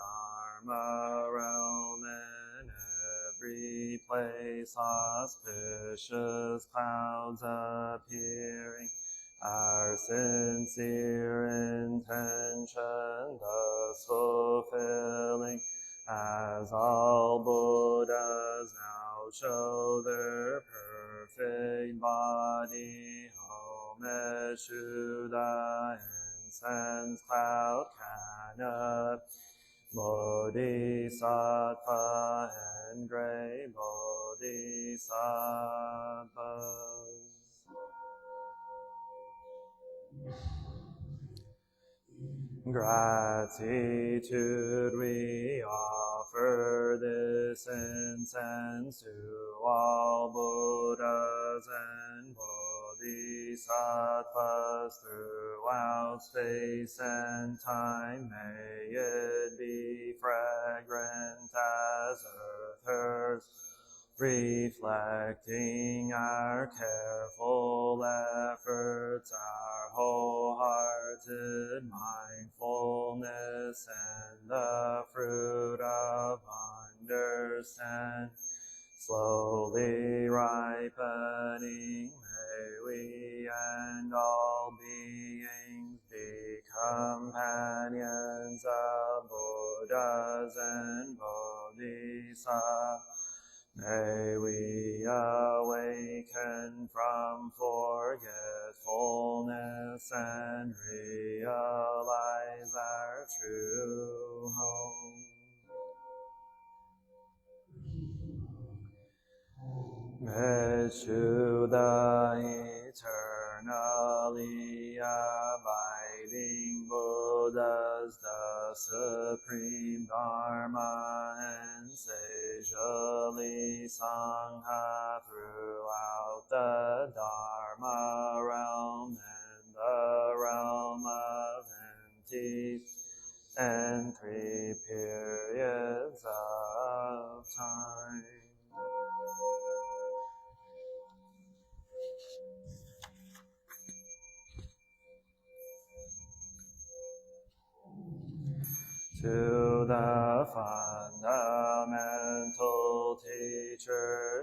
Dharma realm in every place, auspicious clouds appearing, our sincere intention thus fulfilling, as all Buddhas now show their perfect body, homage to the incense cloud canopy, Bodhisattva and great Bodhisattvas. Gratitude we offer this incense to all Buddhas and Bodhisattvas throughout space and time. May it be fragrant as earth, reflecting our careful efforts, our wholehearted mindfulness, and the fruit of understanding slowly ripening, may we and all beings be companions of Buddhas and Bodhisattvas. May we awaken from forgetfulness and realize our true home. To the eternally abiding Buddhas, the supreme Dharma and sagely Sangha throughout the Dharma realm and the realm of entities and 3 periods of time. To the fundamental teacher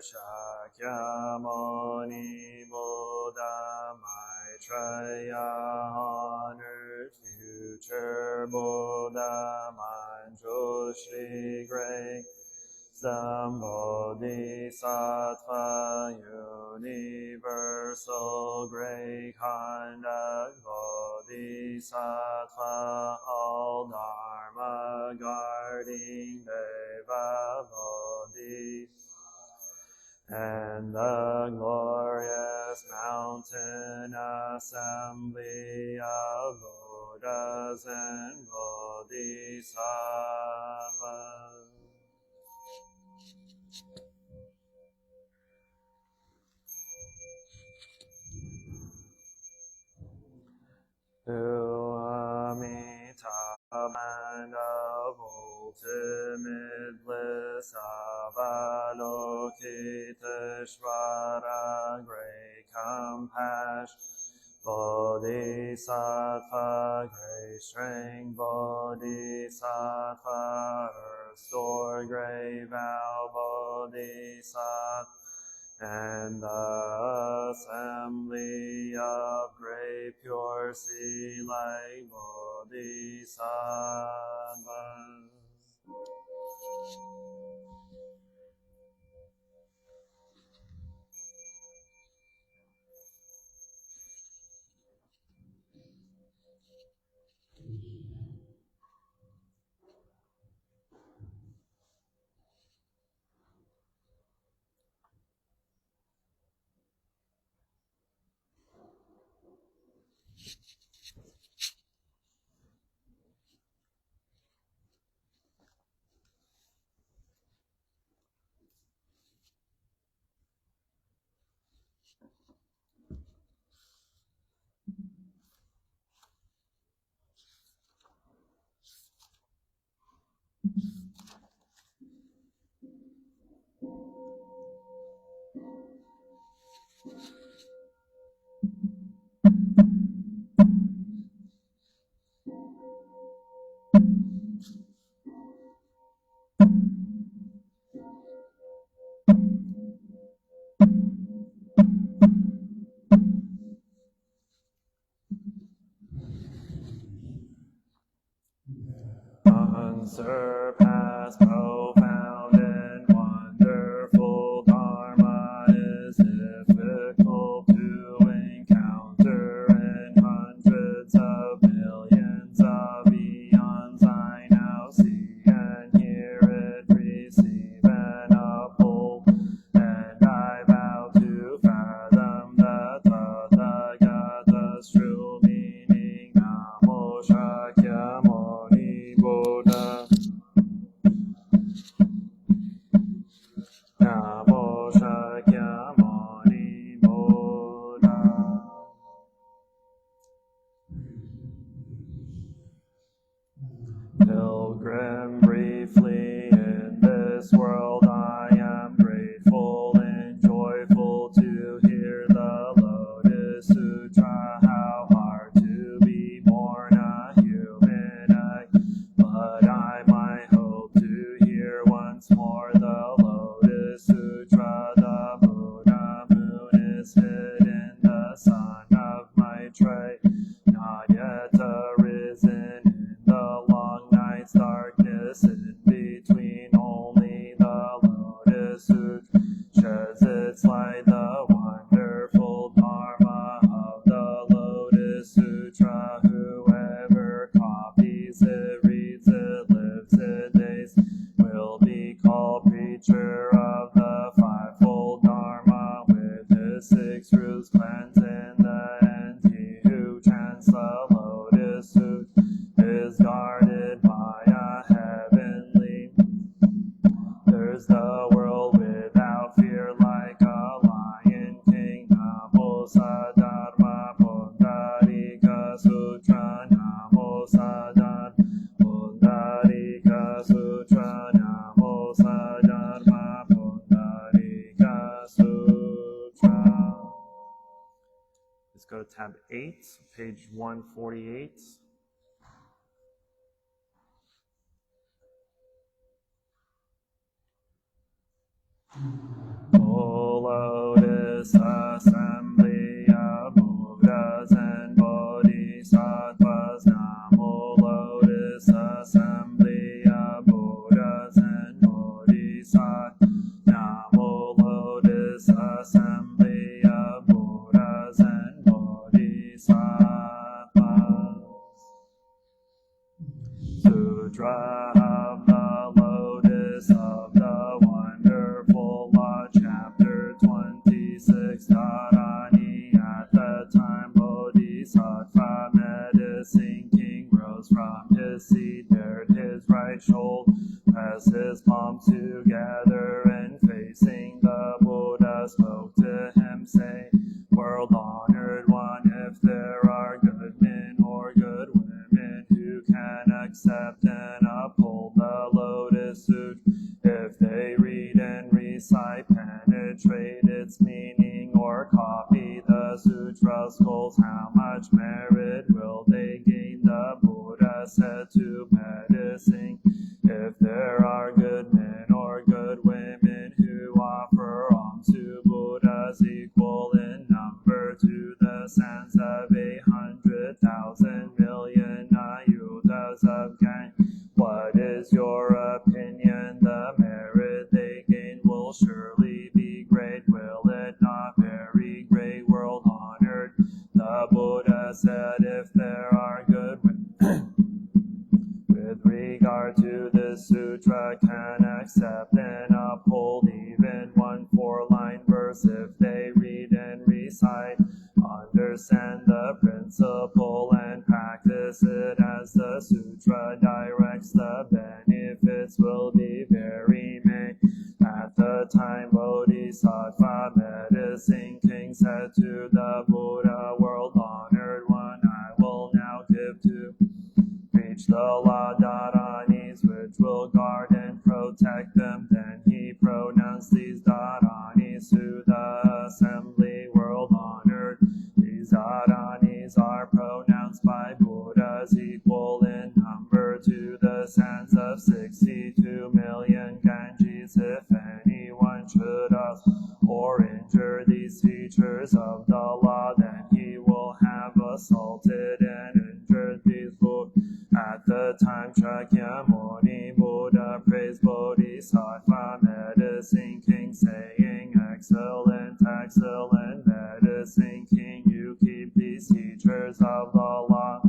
Shakyamuni Buddha, Maitreya, honored future Buddha, Manjushri, great Bodhisattva, universal great conduct Bodhisattva, all Dharma guarding Deva Bodhisattva, and the glorious mountain assembly of Buddhas and Bodhisattvas. To Amitabha, land of ultimate bliss, Avalokiteshvara, great compassion, Bodhisattva, great strength, Bodhisattva, earth store, great vow, Bodhisattva, and the assembly of great pure sea like Bodhisattvas. Unsurpassed, profound, and wonderful Dharma is difficult to encounter in hundreds of millions of eons. I now see and hear it, receive and uphold, and I vow to fathom the Tathagata's true meaning. Namo Shakyamuni Buddha. Namo Shakyamuni Buddha. Pilgrim, briefly in this world I am grateful betray, not yet arisen in the long night's darkness, in between only the Lotus Sutra sheds its light, the wonderful Dharma of the Lotus Sutra. Whoever copies it, reads it, lives it, days, will be called preacher of the fivefold Dharma, with his 6 truths cleansed in the end. He who chants the Lotus Sutra is guarded by a heavenly. There's the world without fear, like a lion king. Namo Sadharma Pundarika Sutra. Namo Sadharma Pundarika Sutra. Namo Sadharma Pundarika Sutra. Let's go to tab 8, page 148. O Lotus Assembly of Buddhas and Bodhisattvas. Namo Lotus Assembly of Buddhas and Bodhisattvas. Namo Lotus Assembly of Buddhas and Bodhisattvas. Sutra of the Lotus of the Wonderful Law, Chapter 26. Dharani. At the time Bodhisattva Medicine King rose from his seat, bared his right shoulder, pressed his palms together, and facing the Buddha spoke to him, saying, World honored one, if there are good men or good women who can accept and uphold the Lotus Sutra, if they read and recite, penetrate its meaning, or copy the sutra scrolls, how much merit will they gain? The Buddha said to Medicine, if there are good men or good women who offer alms to Buddhas equal in number to the sands of 800,000 million ayudas of gain, what is your opinion? The merit they gain will surely be great, will it not? Very great, world honored. The Buddha said, if there are good with regard to this sutra, can accept and uphold even 1 4-line verse, if they read and recite, understand the principle and practice it as the sutra directs, the benefits will be very many. At the time Bodhisattva Medicine King said to the Buddha, world honored one, I will now give to preach the law Dharanis, which will guard and protect them. Then he pronounced these Dharanis to the assembly, world honored. These Dharanis are pronounced by Buddhas equal in number to the sands of 62 million Ganges. If anyone should ask or injure these features of the law, then he will have assaulted and injured these Buddhas. At the time Shakyamuni Buddha praised Bodhisattva Medicine King, saying, excellent, excellent Medicine King, you keep these teachers of the law.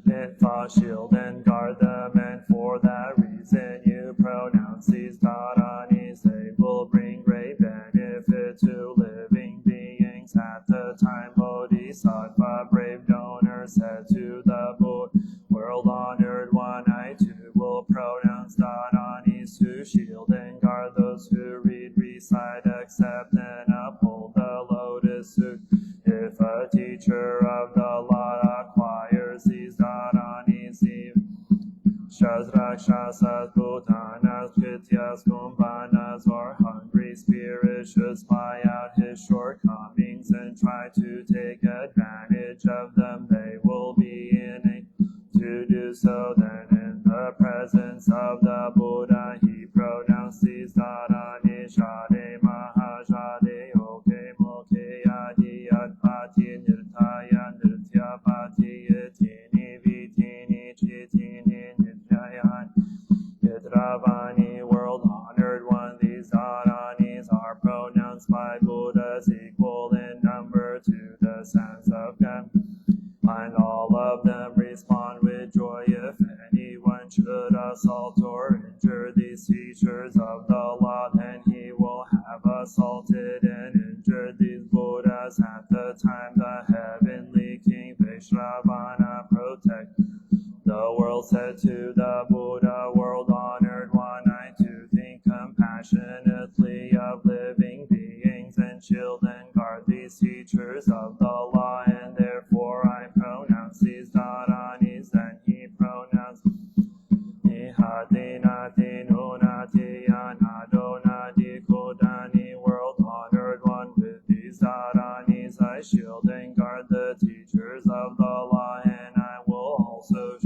If shield and guard them, and for that reason you pronounce these Dharanis, they will bring great benefit to living beings. At the time Bodhisattva brave donor said to the Buddha, world honored one, I too will pronounce Dharanis to shield and guard those who read, recite, accept, and uphold the Lotus Sutra. If a teacher of the law acquires these Dharanis, Shasrakshasas, Bhutanas, Krityas, Kumbhanas, or hungry spirits should spy out his shortcomings and try to take advantage of them, they will be innate to do so. Then in the presence of the Buddha he pronounced these Dharanis, Shade Mahashade Oke Moke Adi Adpati Nirta Buddhas equal in number to the sands of God. And all of them respond with joy if anyone should assault or injure these teachers of the law, then he will have assaulted and injured these Buddhas at the time the heavenly King Vaishnavana protect the world. Said to the Buddha, world honored one, I too think compassionately of living beings and shield and guard these teachers of the law, and therefore I pronounce these dharanis. Then he pronounced Nihati Nati Nunati Anado Nadi Kodani, world honored one. With these dharanis I shield and guard the teachers of the law, and I will also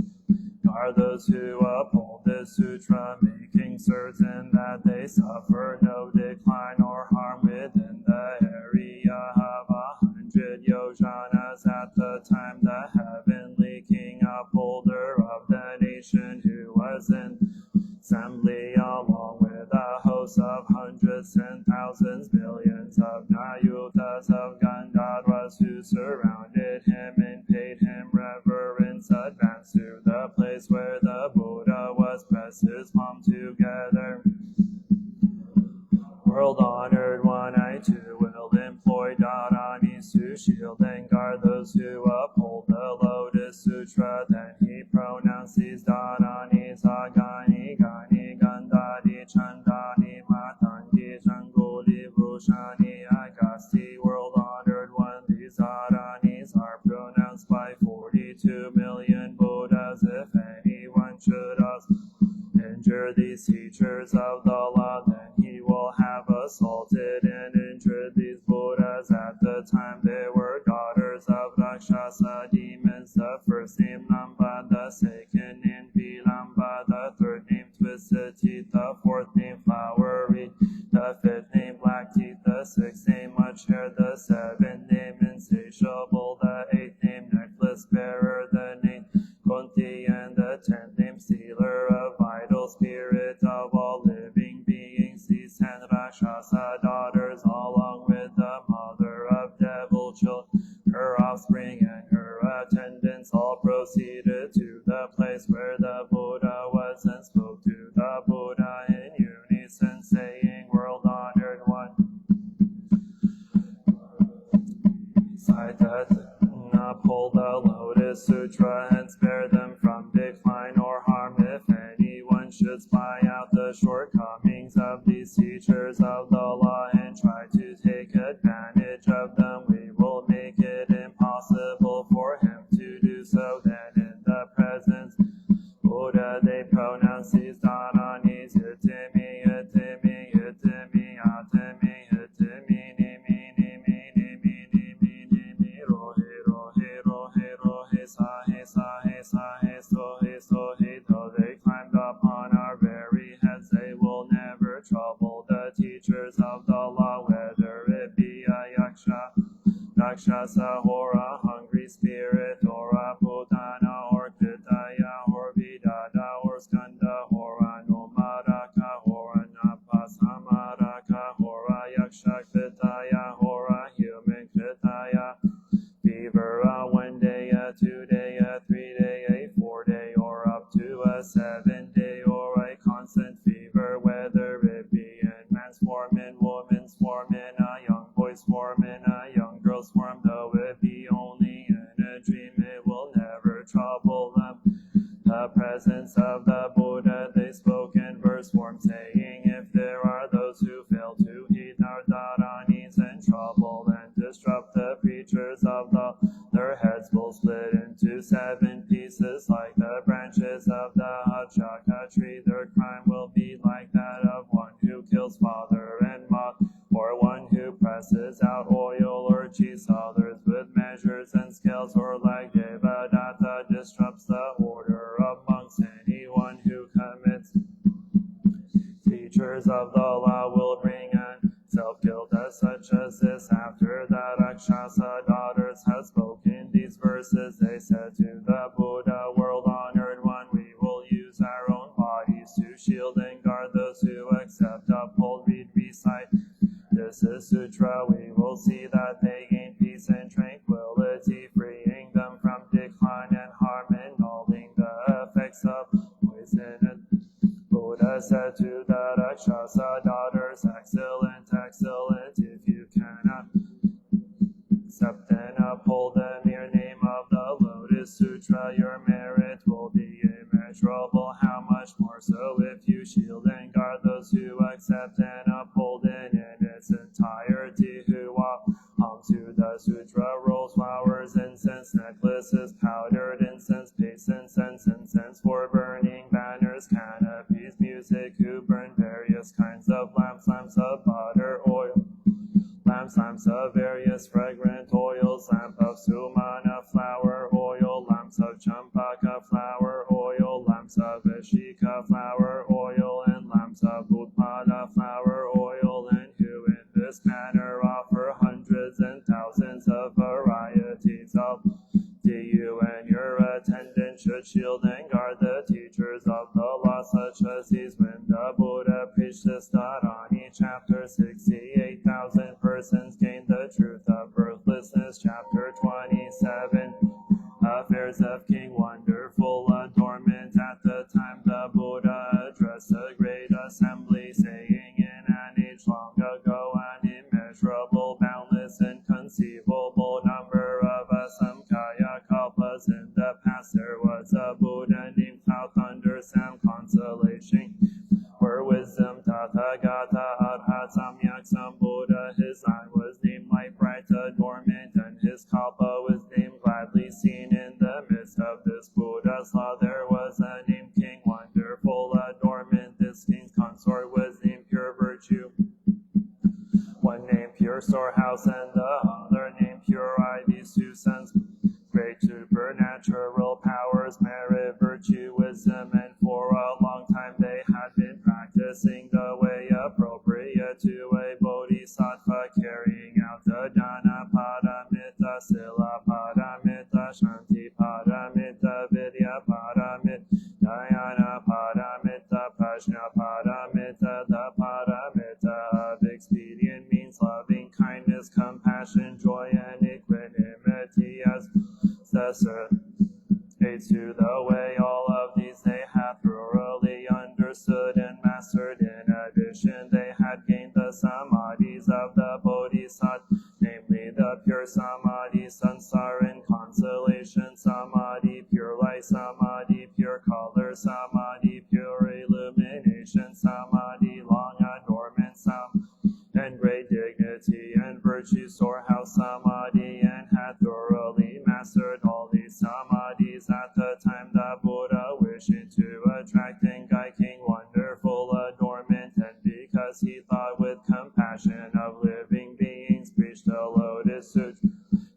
guard those who uphold this sutra, making certain that they suffer no decline or harm within the area of 100 yojanas at the time the heavenly King, upholder of the nation, who was in assembly along with a host of hundreds and thousands, millions of Nayutas of Gandharvas, who surrounded him and paid him reverence, advanced to the place where the Buddha was, pressed his palm together. World honored one, I too will employ dharanis to shield and guard those who uphold the Lotus Sutra. Then he pronounced these dharanis: Agani Gani Gandhari Chandani Matandi Jangoli Vrushani Agasti. World honored one, these dharanis are pronounced by 42 million Buddhas. If anyone should injure these teachers of the law, then he will have assaulted and injured these Buddhas. At the time they were daughters of Rakshasa demons, the first name Lamba, the second name Vilamba, the third name Twisted Teeth, the fourth name Flowery, the fifth name Black Teeth, the sixth name Much Hair, the seventh name Insatiable, the eighth name Necklace Bearer, the ninth Kunti, and the 10th name Stealer of Vital Spirit of all living beings. These 10 Rakshasa daughters, along with the mother of devil children, her offspring and her attendants, all proceeded to the place where the Buddha was, and spoke to the Buddha in unison, saying, world honored one, beside that, uphold the Lotus Sutra and spare them from decline or harm. If anyone should spy out the shortcomings of these teachers of the law and try to take advantage of them, we will make it impossible for him to do so. Then in the presence Buddha they pronounce these dharanis: Itimi, Itimi, Itimi, Atimi, Itimi, Nimi, Nimi, Nimi, Nimi, Nimi, Rohi, Rohi, Rohi, Rohi, Sahi, Sahi, Sahi, Sohi, Sohi. Though they climbed upon our very heads, they will never trouble the teachers of the law, whether it be a yaksha, rakshasa, or a hungry spirit, or a putana, or kitaya, or vidada, or skanda, or a nomaraka, or a napasamaraka, or a yaksha kitaya, or a human kitaya. Fever, a 1 day, a 2 day, a 3 day, a 4 day, or up to a 7 day, or a constant fever, whether it be in man's form, in woman's form, in a young boy's form, in a young girl's form. Though it be only in a dream, it will never trouble them. The presence of the Buddha they spoke in verse form, saying, if there are those who fail to heed our dharanis and trouble and disrupt the preachers of the, their heads will split into 7 pieces like the branches of the Achaka tree. Their crime will be like that of one who kills father and mother, or one who presses out oil or cheese, others with measures and scales, or like Devadatta disrupts the order of monks. Anyone who commits teachers of the law will bring an self-guilt as such as this. After the Rakshasa daughters had spoken these verses, they said to the Buddha, world honored one, we will use our own bodies to shield and guard those who accept, uphold, read, recite this Lotus Sutra, we will see that they gain peace and tranquility, freeing them from decline and harm, annulling the effects of poison. Buddha said to the Rakshasa daughters, excellent, excellent, if you cannot accept and uphold the mere name of the Lotus Sutra, your merit will be immeasurable. How much more so if you shield and guard those who accept and uphold it in its entirety, who hum to the sutra, rolls, flowers, incense, necklaces, powdered incense, paste incense, incense for burning, banners, canopies, music, who burn various kinds of lamps, lamps of butter, oil, lamps of various fragrant oils, lamp of sumana flower oil, lamps of champaka flower oil, lamps of ashika flower oil, and lamps of utpada flower oil, and who in this manner offer hundreds and thousands of varieties of to you and your attendants should shield and guard the teachers of the law, such as these. When the Buddha preached this Dharani, chapter 68,000 persons gained the truth of birthlessness, chapter 27. Affairs of King Wonderful, adornment. At the time the Buddha addressed a great assembly, saying, in an age long ago, an immeasurable, boundless, inconceivable number of asamkhaya kalpas in the past, there was a Buddha named Cloud, Thunder, Sound, Consolation, where wisdom, Tathagata, Arhat, Samyak, Sambuddha. His eye was named Light, Bright, Adornment, and his kalpa was named Gladly Seen. In the midst of this Buddha's law, there was a named King Wonderful, Adornment. This king's consort was named Pure Virtue, one named Pure Storehouse, and the other named Pure Eye. These two sons, great supernatural powers, merit, virtue, wisdom, and for a long time they had been practicing the way appropriate to a bodhisattva, carrying out the dana paramita, sila paramita, shanti paramita, vidya paramita, dhyana paramita, prajna paramita. The paramita of expedient means loving kindness, compassion, joy, and equanimity as successor aids to the way. All of these they had thoroughly understood and mastered. In addition, they had gained the samadhis of the bodhisattva, namely the pure samadhi, sansar and consolation samadhi, pure light samadhi, pure color samadhi, pure illumination samadhi, long adornment samadhi, and great dignity and virtue storehouse samadhi, and had thoroughly mastered all these samadhis. At the time the Buddha, wishing to attract and guide King Wonderful, Adornment, and because he thought with compassion of living beings, preached the Lotus Sutra.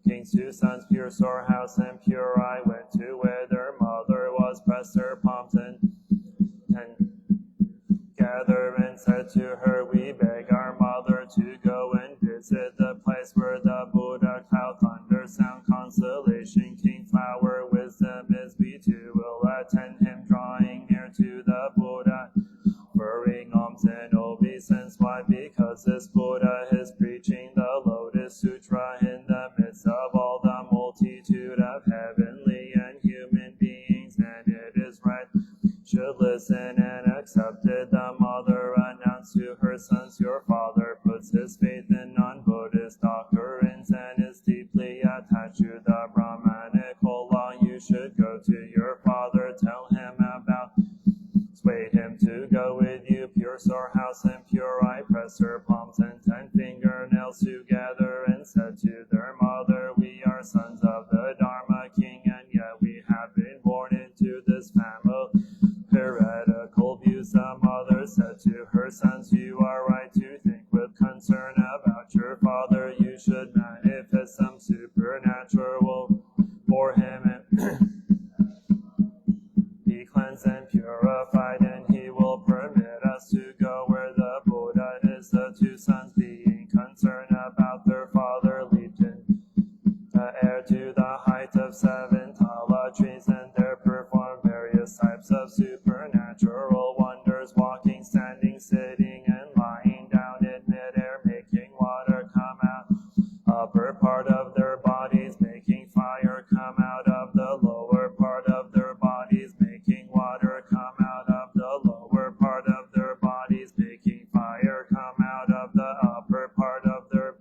King's two sons, Pure Storehouse and Pure Eye, went to where their mother was, pressed her palms and gather and said to her, we beg our mother to go and visit the place where the Buddha, Cloud, Thunder, Sound, Consolation, King, Flower, Wisdom is. We too will attend him, drawing near to the Buddha, offering alms and obeisance. Why? Because this Buddha is preaching the Lotus Sutra in the midst of all the multitude of heavenly and human beings, and it is right should listen and accept it. The mother announced to her sons, your father puts his faith in non-Buddhist doctrines and is deeply attached to the Brahmanical law. You should go to your father, tell him about, persuade him to go with you. Pure Storehouse and Pure Eye pressed her palms and 10 fingernails together and said to their mother, we are sons of the Dharma King, and yet we have been born into this family. Heretical views. The mother said to her sons, you are right to think with concern about your father. You should manifest some supernatural for him and be cleansed and purified, and he will permit us to go where the Buddha is. The two sons, being concerned about their father, leaped in the air to the height of 7 tala trees, and there performed various types of supernatural wonders, walking, standing, sitting, and lying down in midair, making water upper part of their bodies, making fire come out of the lower part of their bodies, making water come out of the lower part of their bodies, making fire come out of the upper part of their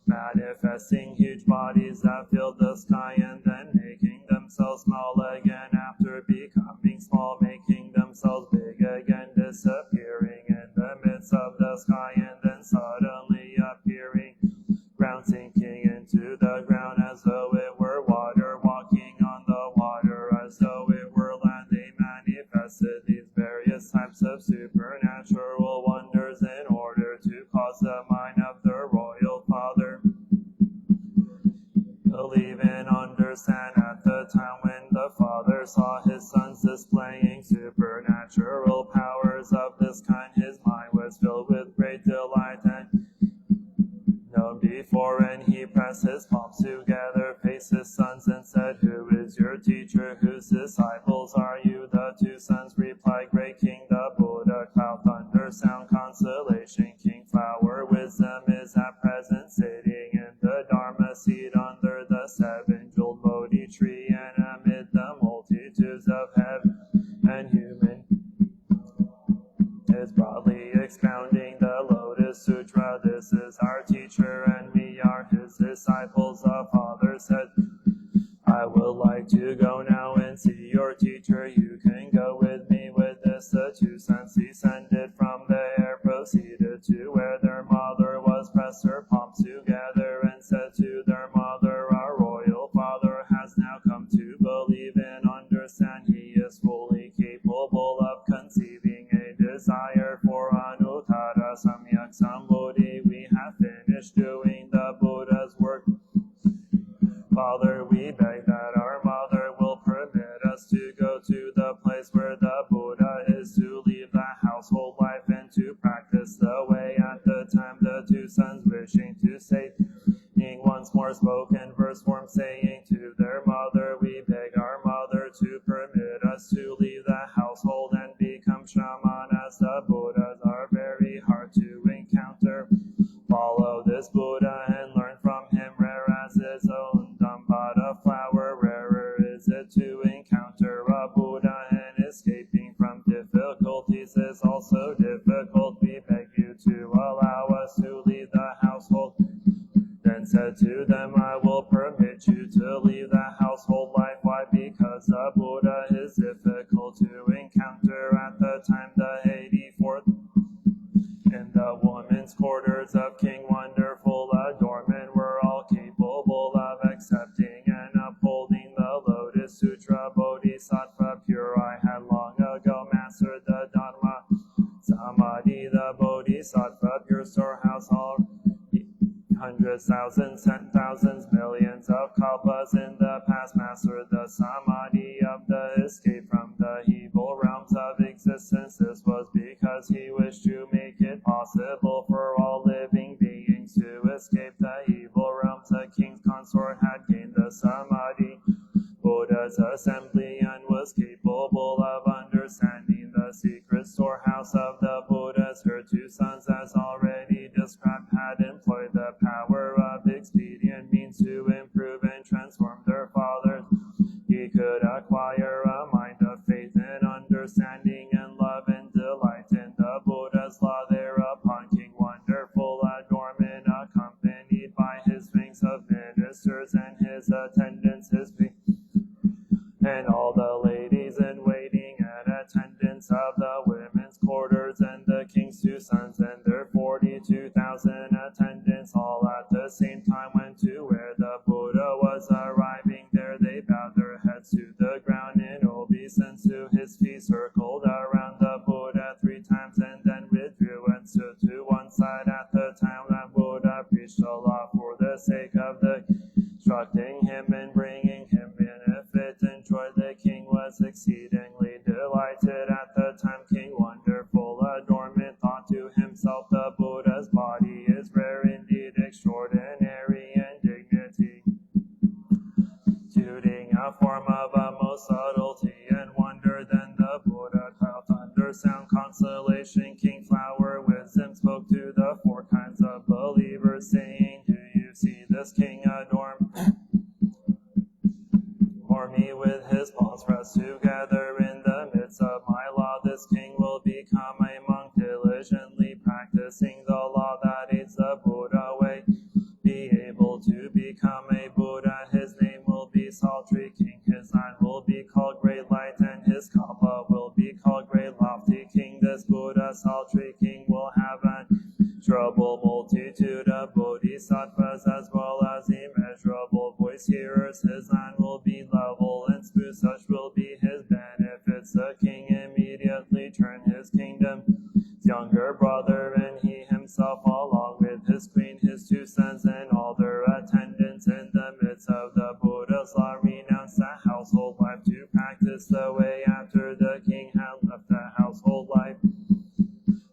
manifesting huge bodies that filled the sky and then making themselves small again after becoming small, making themselves big again, disappearing in the midst of the sky and then suddenly appearing, ground sinking into the ground as though it were water, walking on the water as though it were land. They manifested these various types of supernatural wonders in order to cause the mind of their royal father believe and understand. At the time when the father saw his sons displaying supernatural powers of this kind, his mind was filled with great delight and known before, and he pressed his palms together, faced his sons, and said, "Who is your teacher? Whose disciples are you?" The two sons replied, "Great King, the Buddha, cloud, thunder, sound, constellation, king, flower, wisdom is at present sitting in the Dharma seat under the seven-jeweled Bodhi tree, and amid the multitudes of heaven and human is broadly expounding the Lotus Sutra. This is our teacher, and we are his disciples." The father said, "I would like to go now and see your teacher. You can go with me." With this, the two sons descended from the air, proceeded to where their mother was, pressed her palms together, and said to their mother, "Our royal father has now come to believe and understand. He is fully capable of conceiving a desire for Anuttara Samyak Sambodhi. We have finished doing the Buddha's work. Father, we beg that our mother will permit us to go to the place where the Buddha is, to leave the household life and to practice the way." At the time, the two sons, wishing to say, once more spoke in verse form, saying to their mother, "We beg our mother to permit us to leave the household and become shaman, as the Buddhas are very hard to encounter. Follow this Buddha and learn from him. Rare as its own Dhampada flower, rarer is it to encounter a Buddha, and escaping from difficulties is also difficult. We beg you to allow us to leave the household." Then said to them, "I will permit you to leave the household life." Why? Because the Buddha is difficult to encounter. At the time, the 84th, in the women's quarters of King Wonderful, adornment were all capable of accepting and upholding the Lotus Sutra. Bodhisattva pure, I had long ago mastered the Dharma Samadhi. The Bodhisattva pure storehouse, all hundreds, thousands, 10,000s, millions of kalpas in the past mastered the Samadhi of the escape from the evil realms of existence. This was because he wished to make it possible for all living beings to escape the evil realms. A king's consort had gained the Samadhi, Buddha's assembly, and was capable of understanding the secret storehouse of the Buddhas. Her two sons, as already described, had employed the power of expedient means to improve and transform their father. He could acquire a mind of faith and understanding and love and delight in the Buddha's law. Thereupon King Wonderful, adornment, accompanied by his wings of ministers and his attendants, and all the ladies in waiting and attendants of the women's quarters, and the king's two sons and their 42,000 attendants, all at the same time went to where the Buddha was arriving. There they bowed their heads to the ground in obeisance to his feet, circled around the Buddha 3 times, and then withdrew and stood to one side. At the time that Buddha preached a law for the sake of the instructing him and bringing him benefit and joy, the king was exceedingly delighted. At the time, King Wonderful, adornment, thought to himself, "The Buddha's body is rare indeed, extraordinary in dignity, suiting a form of a most subtlety and wonder." Then the Buddha, cloud, thunder, sound, constellation, king, flower, wisdom, spoke to the 4 kinds of believers, saying, "Do you see the this king adorn. For me with his palms pressed together in the midst of my law, this king will become a monk, diligently practicing the law that aids the Buddha way. Be able to become a Buddha, his name will be Sultry King, his line will be called Great Light, and his kappa will be called Great Lofty King. This Buddha, Sultry King, will have an immeasurable multitude of bodhisattvas as well as immeasurable voice hearers. His line will be level and smooth, such will be his benefits. The king immediately turned his kingdom's younger brother, and he himself, along with his queen, his two sons, and all their attendants, in the midst of the Buddha's law, renounced the household life to practice the way after the king had left the household life.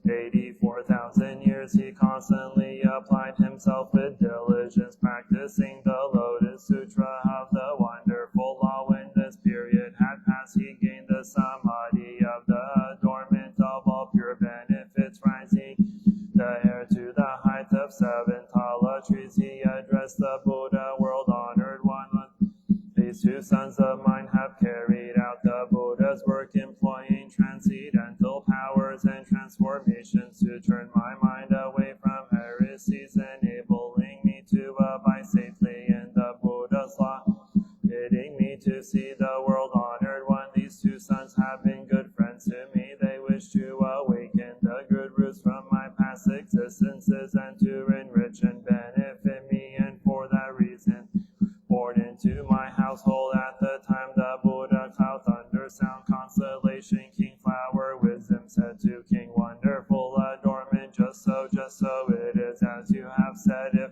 84,000 years he constantly applied himself with diligence, practicing the Lotus Sutra of the wonderful law. When this period had passed, he gained the samadhi of the adornment of all pure benefits, rising the air to the height of 7 tala trees. He addressed the Buddha, world-honored one. These two sons of mine have carried out the Buddha's work, employing transcendental powers and transformations to turn my mind away from heresies, enabling me to abide safely in the Buddha's law, bidding me to see the world-honored one. These two sons have been good friends to me. They wish to awaken the good roots from my past existences and to enrich and benefit me, and for that reason born into my household at the time the Buddha, cloud, thunder, sound, constellation, king, flower, wisdom, said to King Wonderful, adornment, just so it is as you have said. If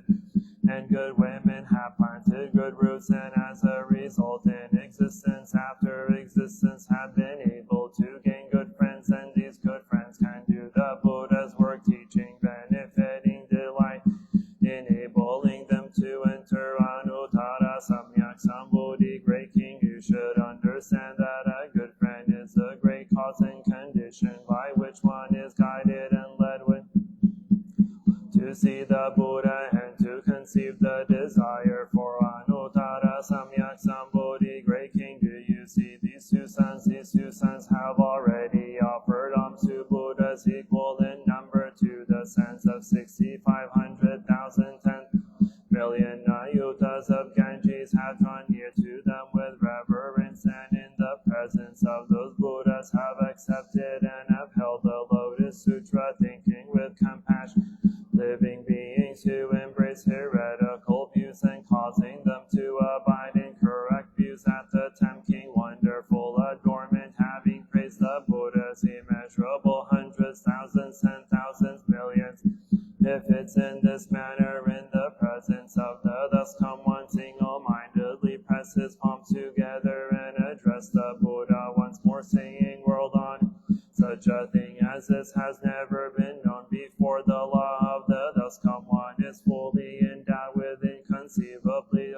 and good women have planted good roots, and as a result in existence after existence have been able to gain good friends, and these good friends can do the Buddha's work, teaching, benefiting, delight, enabling them to enter Anuttara Samyak Sambodhi. Great King, you should understand that a good friend is a great cause and condition by which one is guided and led with to see the Buddha and to conceive the desire for Anuttara Samyak Sambodhi. Great King, do you see these two sons? These two sons have already offered alms to Buddhas equal in number to the sense of 6,500,000. 10 million ayutas of Ganges have drawn near to them with reverence, and in the presence of those Buddhas have accepted and upheld the Lotus Sutra, thinking with compassion living beings to embrace heretical views and causing them to abide in correct views. At the time King Wonderful, adornment, having praised the Buddhas immeasurable hundreds, thousands, 10,000s, millions, if it's in this manner in the presence of the thus come one, single-mindedly press his palms together and address the Buddha once more, saying, world on, such a thing as this has never been known before. The law of the thus come one is fully endowed with inconceivably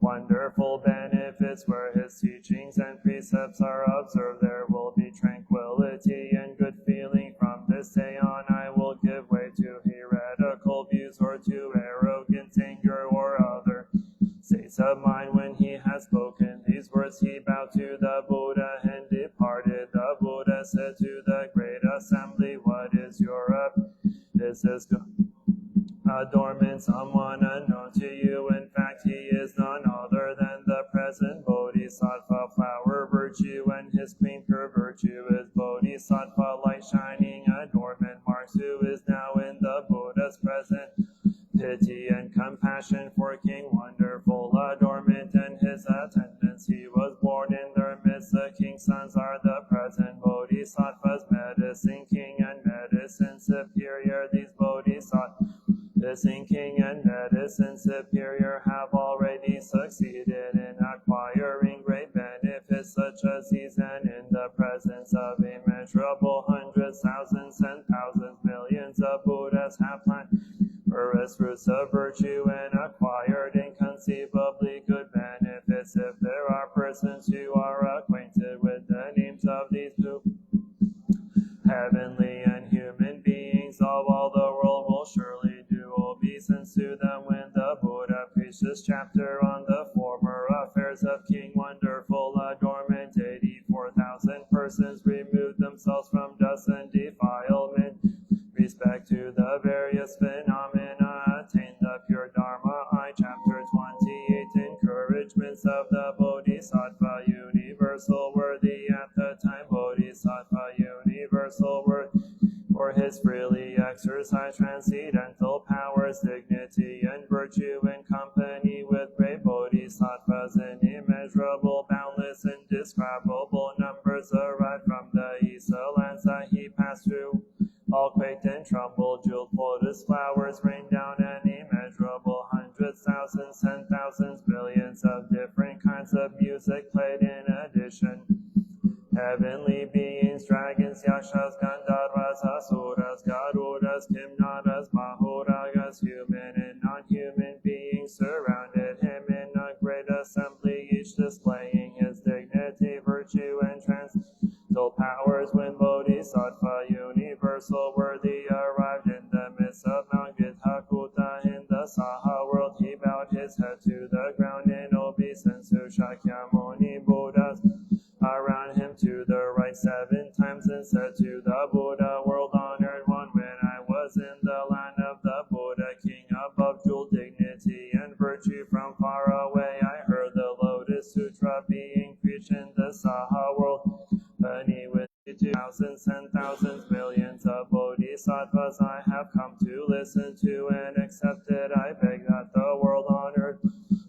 wonderful benefits. Where his teachings and precepts are observed, there will be tranquility and good feeling. From this day on, I will give way to heretical views or to arrogance, anger, or other states of mind. When he has spoken these words, he bowed to the Buddha and departed. The Buddha said to the great assembly, what is your is this adornment someone unknown to you? In fact, he is none other than the present Bodhisattva, flower virtue, and his queen pure virtue is Bodhisattva, light shining adornment, marks, who is now in the Buddha's present. Pity and compassion for King Wonderful, adornment, and his attendants. He was born in their midst. The king's sons are the present Bodhisattvas, medicine king and medicine superior. These Bodhisattvas, medicine king and medicine superior, have already succeeded in acquiring great benefits such as these, and in the presence of immeasurable hundreds, thousands, and thousands, millions of Buddhas have planted purest fruits of virtue and acquired inconceivably good benefits. If there are persons who are acquainted with the names of these heavenly and human beings of all the world, will surely do obeisance to them when the Buddha gracious chapter on the former affairs of King Wonderful Adornment. 84,000 persons removed themselves from dust and defilement. Respect to the various phenomena, attain the pure Dharma. Chapter 28, encouragements of the Bodhisattva, universal worthy at the time. Bodhisattva, universal worthy for his freely exercised transcendental powers, dignity, and virtue, in company with great bodhisattvas in immeasurable, boundless, indescribable numbers, arrived from the east lands that he passed through. All quaked and trembled, jeweled lotus flowers rained down, and immeasurable hundreds, thousands, 10,000s, billions of different kinds of music played in addition. Heavenly beings, dragons, yakshas, gandharvas, asuras, garudas, kimnadas, mahuragas, human and non-human beings surrounded him in a great assembly, each displaying his dignity, virtue, and transcendental powers. When Bodhisattva, universal worthy, arrived in the midst of Mount Githakuta in the Saha world, he bowed his head to the ground in obeisance. Shakyamuni Buddhas around him to the right 7 times, and said to the Buddha, world honored one, when I was in the land of the Buddha king, above jeweled dignity and virtue, from far away I heard the Lotus Sutra being preached in the Saha world. Company with 2,000s and thousands, millions of bodhisattvas I have come to listen to and accept it. I beg that the world honored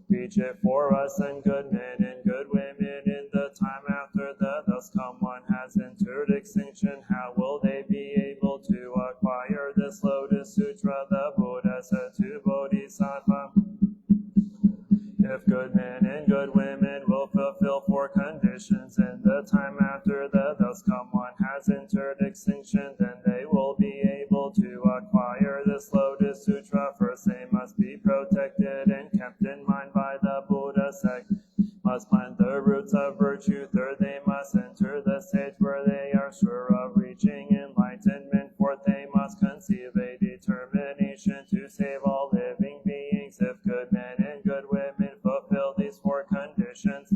preach it for us, and good men and good women in the time after the thus come one has entered extinction. How will they be able to acquire this Lotus Sutra? The Buddha said to Bodhisattva, if good men and good women will fulfill 4 conditions in the time after the thus come one has entered extinction, then they will be able to acquire this Lotus Sutra. First, they must be protected and kept in mind by the Buddha sect, must plant the roots of virtue. Third, they must enter the stage where they are sure of reaching enlightenment. Fourth, they must conceive a determination to save all living beings. If good men and good women fulfill these 4 conditions,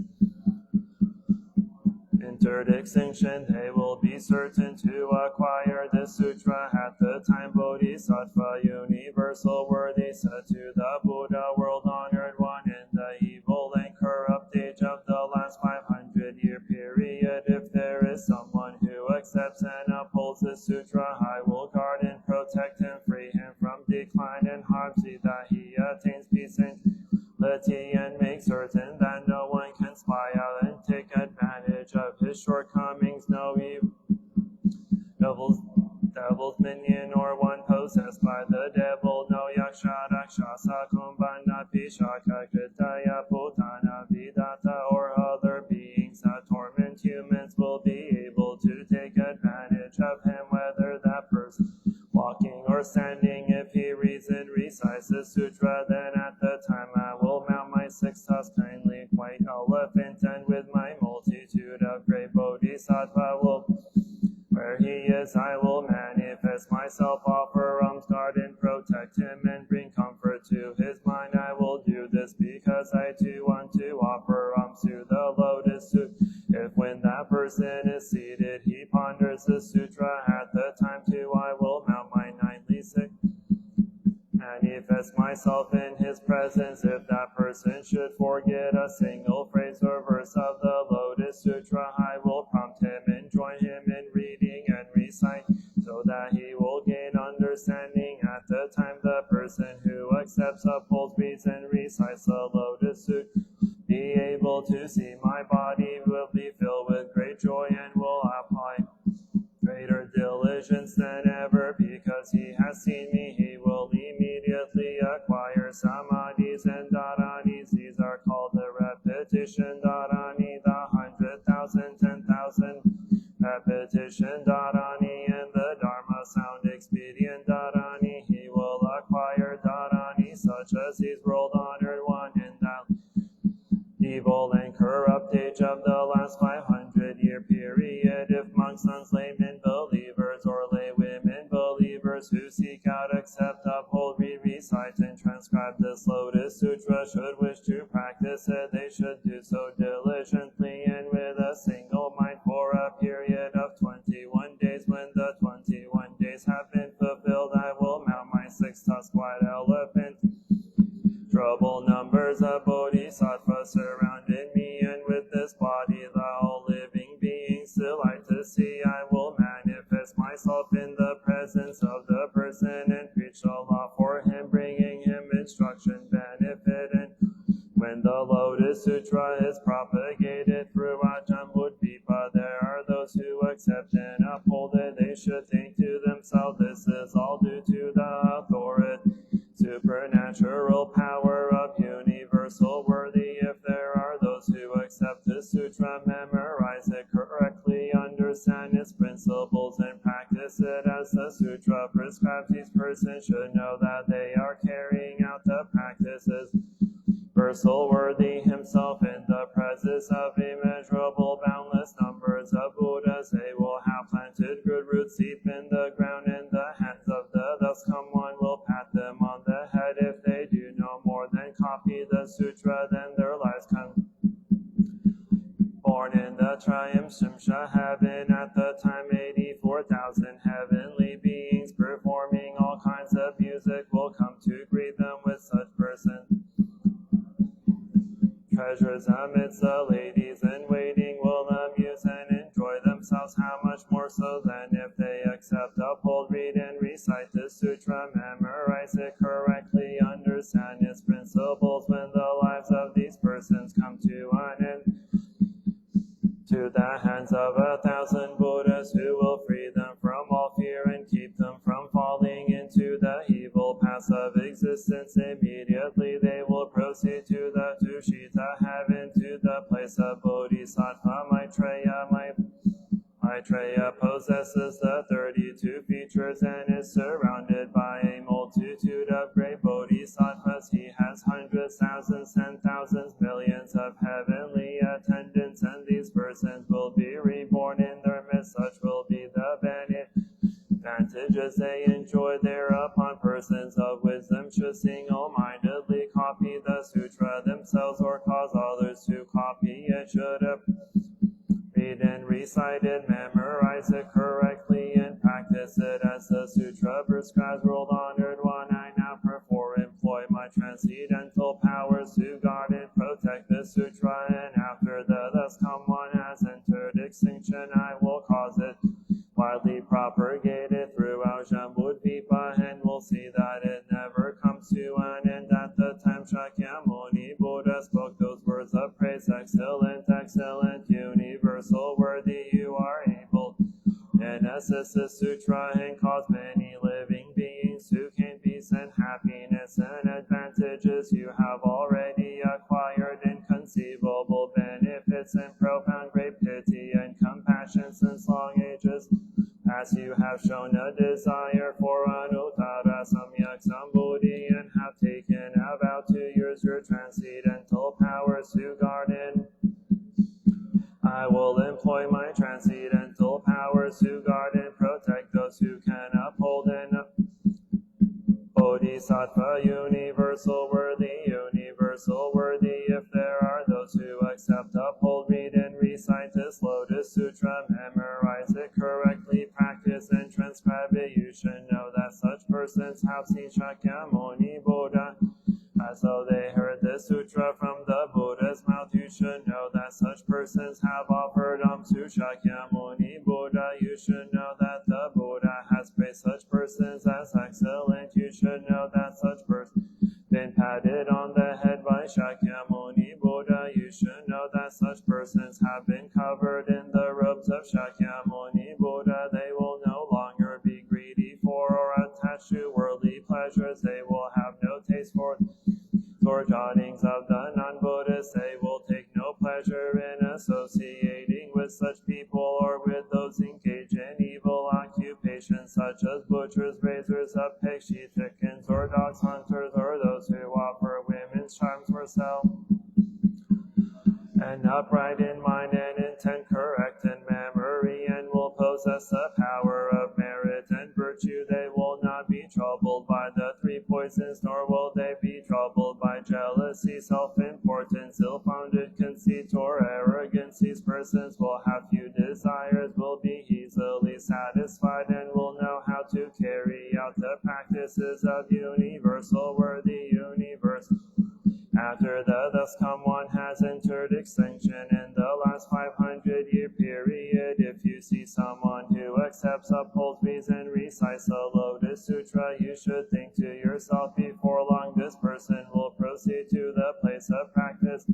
entered extinction, they will be certain to acquire this sutra. At the time, Bodhisattva, universal worthy, said to the Buddha, world honored one, in the evil and corrupt age of the last 500-year period, if there is someone who accepts and upholds this sutra, I will guard and protect him, free him from decline and harm, see that he attains peace and tranquility, and make certain that no one can spy out and take advantage of his shortcomings. No devil's minion or one possessed by the devil, no yaksha, rakshasa, kumbhana, pishaka, kritaya, putana, vidata, or other beings that torment humans will be able to take advantage of him, whether that person walking or standing. If he reads and recites the sutra, then at the time I will mount my 6 kindly white elephant, and with my multitude of great bodhisattva will, where he is, I will manifest myself, offer alms, guard and protect him, and bring comfort to his mind. I will do this because I too want to offer alms to the Lotus Sutra. If when that person is seated, he ponders the sutra, at the time too I will mount my 96, manifest myself in his presence. If that person should forget a single phrase or verse of the Lotus Sutra, I will prompt him and join him in reading and recite, so that he will gain understanding. At the time the person who accepts, upholds, reads, and recites the Lotus Sutra, be able to see my body, will be filled with great joy, and will apply greater diligence than ever, because he has seen me. He will immediately acquire samadhis and dharanis. These are called the repetition dharani, the 100,000, 10,000 repetition dharani, and the dharma sound expedient dharani. He will acquire dharani such as these, world honored one, in that evil and corrupt age of the last 500-year period. If monks, nuns, laymen, believers, or lay women believers who seek out, accept, uphold, read, recite, and transcribe prescribed this Lotus Sutra should wish to practice it, they should do so diligently and with a single mind for a period of 21 days. When the 21 days have been fulfilled, I will mount my 6-tusked white elephant. Trouble numbers of bodhisattvas surrounded me, and with this body the all living beings delight to see. I will manifest myself in the presence of the person and preach the law for him, bringing him instruction, benefit, and when the Lotus Sutra is propagated throughout Jambudvipa, there are those who accept and uphold it. They should think to themselves, this is all due to the authority, supernatural power of universal worthy. If there are those who accept the sutra, memorize it correctly, understand its principles, and practice it as the sutra prescribes, each person should know that they are carrying out the practices. Universal worthy himself in the presence of immeasurable boundless numbers of Buddhas, they will have planted good roots deep in the ground, and the hands of the thus come one will pat them on the head. If they do no more than copy the sutra, then their lives come. Born in the triumph Shimsha heaven, at the time 84,000 heavenly beings performing all kinds of music will come to greet them. With such person, treasures amidst the ladies in waiting will amuse and enjoy themselves. How much more so than if they accept, uphold, read, and recite the sutra, memorize it correctly, understand its principles. When the lives of these persons come to an end, to the hands of 1,000 Buddhas who will free them from all fear and keep them from falling into the evil paths of existence. Immediately they will proceed to the Tushita heaven, to the place of Bodhisattva Maitreya. Maitreya possesses the 32 features and is surrounded by a multitude of great bodhisattvas. He has hundreds, thousands, and thousands, millions of heavenly attendants, and these persons will be reborn in their midst. Such will be the advantages they enjoy thereupon. Persons of wisdom should single-mindedly copy the sutra themselves or cause others to copy it. Should read and recite it, memorize it correctly, and practice it as the sutra prescribes. World honored one, I now employ my transcendental powers to guard and protect the sutra, and after the thus come one has entered extinction, I will cause it widely propagated throughout Jambudvipa, and will see that it never comes to an end. At the time Shakyamuni Buddha spoke those words of praise, excellent, excellent, universal worthy, you are able and assist the sutra and cause many living beings to gain peace and happiness and advantages. You have already acquired inconceivable benefits and profound great pity and compassion since long ages, as you have shown a desire for Anuttara Samyak Sambuddhi and have taken a vow to use your transcendental powers to guard and I will employ my transcendental powers to guard and protect those who can uphold and Bodhisattva universal worthy, universal worthy. If there are those who accept, uphold, read, and recite this Lotus Sutra, memorize it correctly, practice and transcribe it, you should know that such persons have seen Shakyamuni Buddha, as though they heard this sutra from the Buddha's mouth. You should know that such persons have offered to Shakyamuni Buddha. You should know that the Buddha has praised such persons as excellent. You should know that such persons been patted on the head by Shakyamuni Buddha. You should know that such persons have been covered in the robes of Shakyamuni Buddha. They will no longer be greedy for or attached to worldly pleasures. They will have no taste for jottings of the non-Buddhists. They will take no pleasure in associating with such people or with those engaged in evil occupations such as butchers, raisers of pigs, sheep, chickens, or dogs, hunters, or those who offer women's charms for sale. And upright in mind and intent, correct in memory, and will possess the power of merit and virtue. They will not be troubled by the three poisons, nor will they be troubled by jealousy, self-importance, ill-founded conceit, or arrogance. These persons will have few desires, will be easily satisfied, and will know how to carry out the practices of universal worthy universe. After the thus come one has entered extinction in the last 500-year period. If you see someone who accepts, upholds, reads, and recites the Lotus Sutra, you should think to yourself, before long this person will proceed to the place of practice,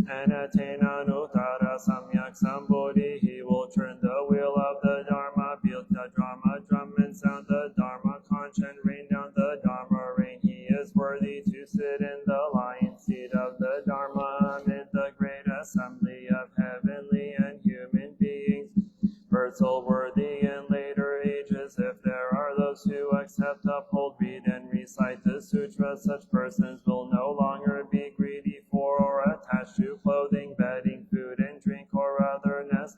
and attain anuttara samyak sambodhi. He will turn the wheel of the Dharma, build the Dharma drum, and sound the Dharma conch, and rain down the Dharma rain. He is worthy to sit in the lion seat of the Dharma amid the great assembly of heavenly and human beings. Versal worthy in later ages, if there are those who accept, uphold, read, and recite the sutra, such persons will no longer be greedy for or attached to clothing, bedding, food, and drink, or otherness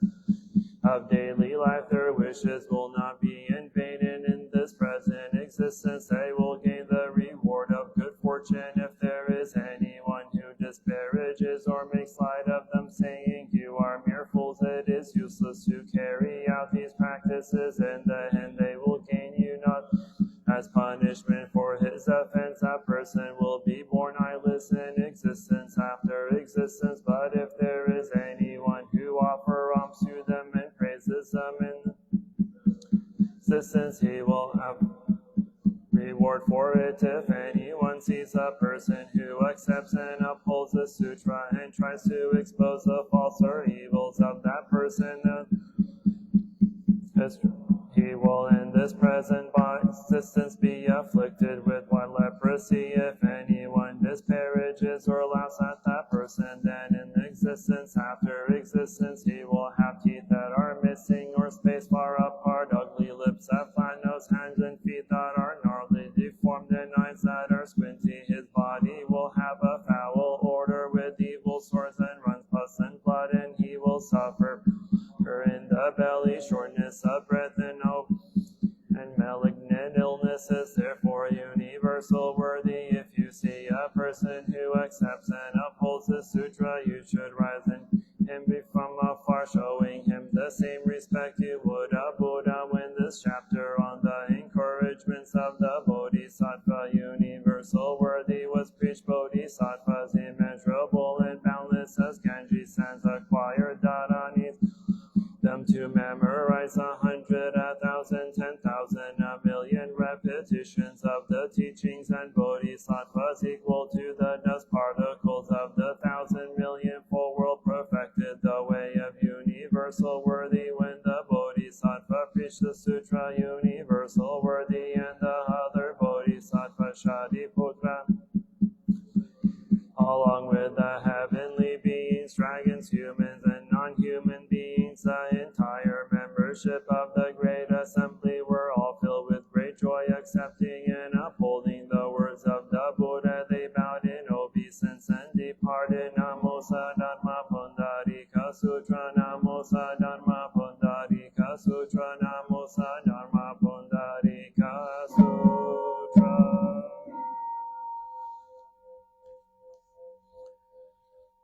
of daily life. Their wishes will not be in vain, and in this present existence they will gain the reward of good fortune. If there is anyone who disparages or makes light of them, saying, "You are mere fools," it is useless to carry out these practices. In the end they will gain you not. As punishment for his offense, that person will be born eyeless in existence after existence. But if there is anyone who offers alms to them and praises them in existence, he will have reward for it. If anyone sees a person who accepts and upholds the sutra and tries to expose the faults or evils of that person, he will in this present existence be afflicted with what leprosy. If anyone disparages or laughs at that person, then in existence after existence he will have teeth that are missing or spaced far apart, ugly lips, a flat nose, hands and feet that are gnarly, deformed, and eyes that are squinty. His body will have a foul odor with evil sores and runs pus and blood, and he will suffer in the belly, shortness of breath, and malignant illnesses. Therefore, universal worthy, if you see a person who accepts and upholds the sutra, you should rise in him from afar, showing him the same respect you would a Buddha. When this chapter on the encouragements of the Bodhisattva universal worthy was preached, Bodhisattvas immeasurable and boundless as Ganges sands acquired Dharanis, them to memorize 100, 1,000, 10,000, a million repetitions of the teachings, and Bodhisattvas equal to the dust particles of the 1,000,000,000 full world perfected the way of universal worthy. When the Bodhisattva preached the sutra universal worthy, and the other Bodhisattva Shariputra, along with the heavenly beings, dragons, humans, and non-human beings, the entire membership of the great assembly were all filled with great joy, accepting and upholding the words of the Buddha. They bowed in obeisance and departed. Namo sa Dharma Pundarika Sutra, Namo sa Dharma Pundarika Sutra, Namo sa Dharma Pundarika Sutra.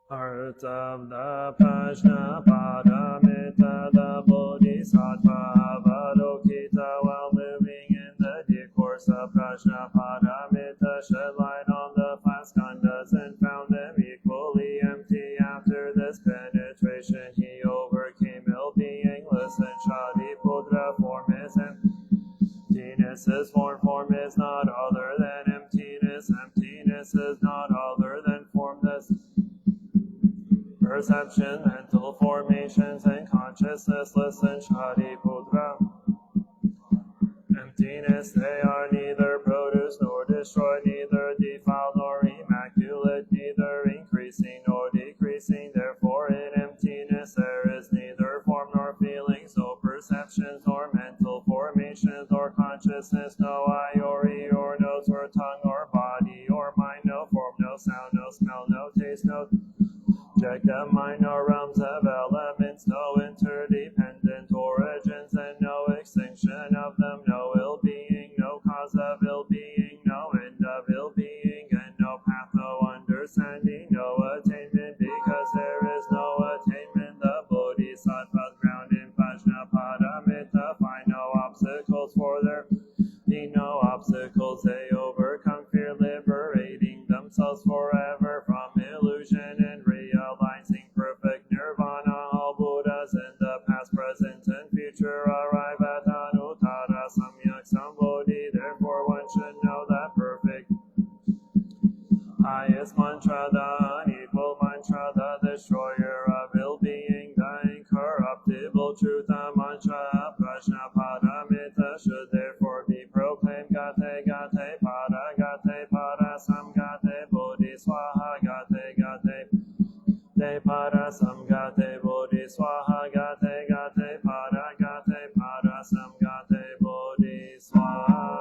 Heart of the Prajna Paramita, the Bodhisattva Avalokita, while moving in the dear course of Prajna Paramita, shed light on the 5 skandhas and found them equally empty. After this penetration, he overcame ill-being. Listen, Shariputra, form is emptiness, is form is not other than emptiness, emptiness is not other than formless. Perception, mental formations, and consciousness. Listen, Shariputra. Emptiness, they are neither produced nor destroyed, neither defiled nor immaculate, neither increasing nor decreasing. Therefore, in emptiness there is neither form nor feelings, no perceptions nor mental formations or consciousness, no eye or ear or nose or tongue or body or mind, no form, no sound, no smell, no taste, no object of mind, no realms of elements, no interdependent origins, and no extinction of them, no ill-being, no cause of ill-being, no end of ill-being. understanding, no attainment, because there is no attainment. The Bodhisattvas ground in Prajnaparamita find no obstacles for their being, no obstacles. They overcome fear, liberating themselves forever from illusion and realizing perfect nirvana. All Buddhas in the past, present, and future arrive at Anuttara Samyak Sambodhi. Therefore, one should know that perfect highest mantra, the unequal mantra, the destroyer of ill being, the incorruptible truth, the mantra Prajnaparamita should therefore be proclaimed. Gate gate para samgate bodhi swaha gate gate de para samgate bodhi swaha gate gate para samgate bodhi swaha.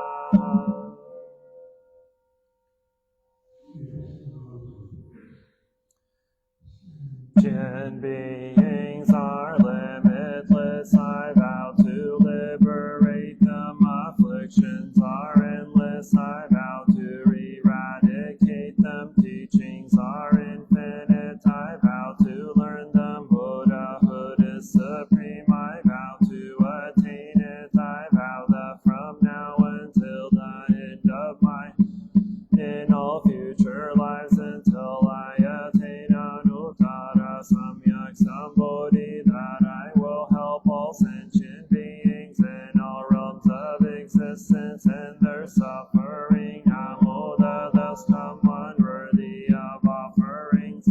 Jinn beings are limitless. I vow to liberate them. Afflictions are endless. I vow to eradicate them. Teachings are infinite. I vow to learn them. Buddhahood is supreme. I vow to attain it. I vow that from now until the end of my in all future lives, until I attain Anuttara Samyak Sambodhi, that I will help all sentient beings in all realms of existence and their suffering. Namo, thus come unworthy of offerings.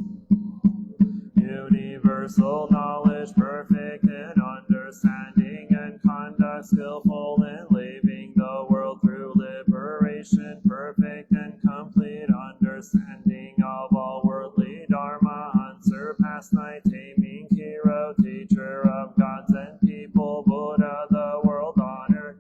Universal knowledge, perfect in understanding and conduct, skillful in leaving the world through liberation, perfect and complete understanding of all worldly dharma, unsurpassed night taming hero, teacher of gods and people, Buddha, the world honored.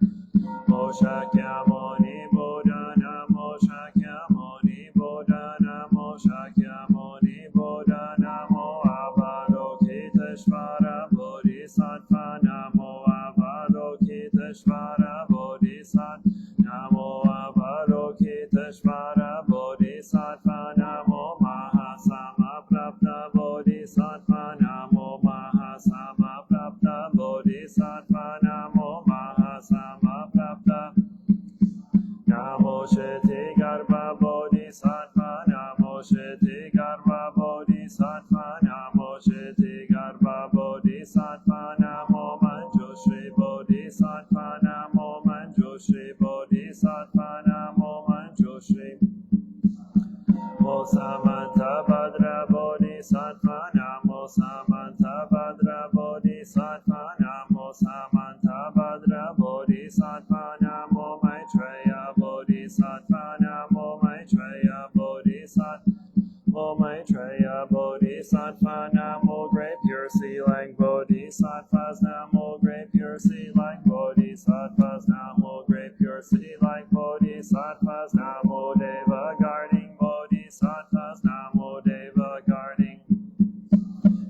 Shakyamuni Buddha, Namo Shakyamuni Buddha, Namo Shakyamuni Buddha, Namo Avalokiteshvara Bodhisattva, Namo Avalokiteshvara Bodhisattva, Namo Avalokiteshvara Bodhisattva, Namo Mahasamaprapta Bodhisattva, Namo Mahasamaprapta Bodhisattva, Namo Mahasamaprapta. Namo Shiti Garbha Bodhisattva, Namo Shiti Garbha Bodhisattva, Namo Shiti Garbha Bodhisattva, Namo Manjushri Bodhisattva, Namo Manjushri Bodhisattva, Namo Manjushri. Namo Samanta Bhadra Bodhisattva, Namo Samanta Bhadra Bodhisattva, Namo Samanta Bhadra Bodhisattva, Namo Maitreya Bodhisattva, Namo Maitreya Bodhisattva, Namo Maitreya Bodhisattva, Namo Great Pure Sea Like Bodhisattvas, Namo Great Pure Sea Like Bodhisattvas, Namo Great Pure Sea Like Bodhisattvas, Namo Deva Guarding Bodhisattvas, Namo Deva Guarding,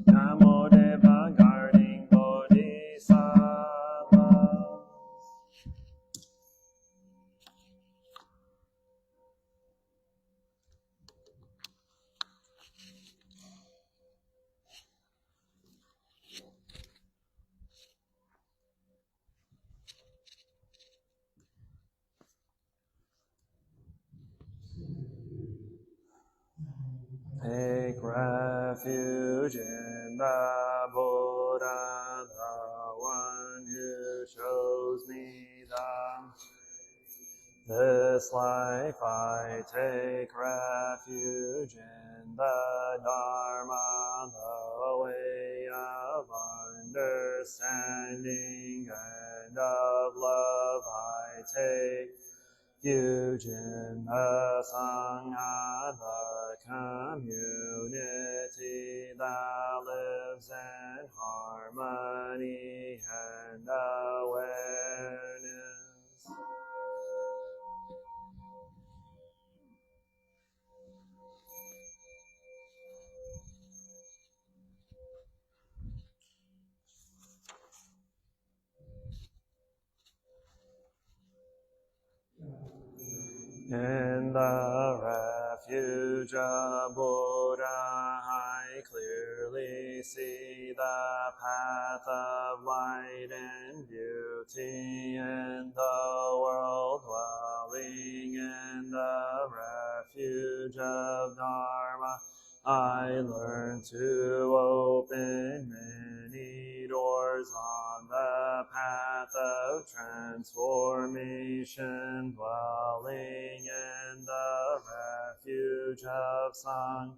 Namo Deva Guarding Bodhisattvas. Take refuge in the Buddha, the one who shows me this life. I take refuge in the Dharma, the way of understanding and of love. I take refuge in the Sangha, the community that lives in harmony and awareness. In the refuge of Buddha, me the path of light and beauty in the world, dwelling in the refuge of Dharma. I learned to open many doors on the path of transformation, dwelling in the refuge of Sun.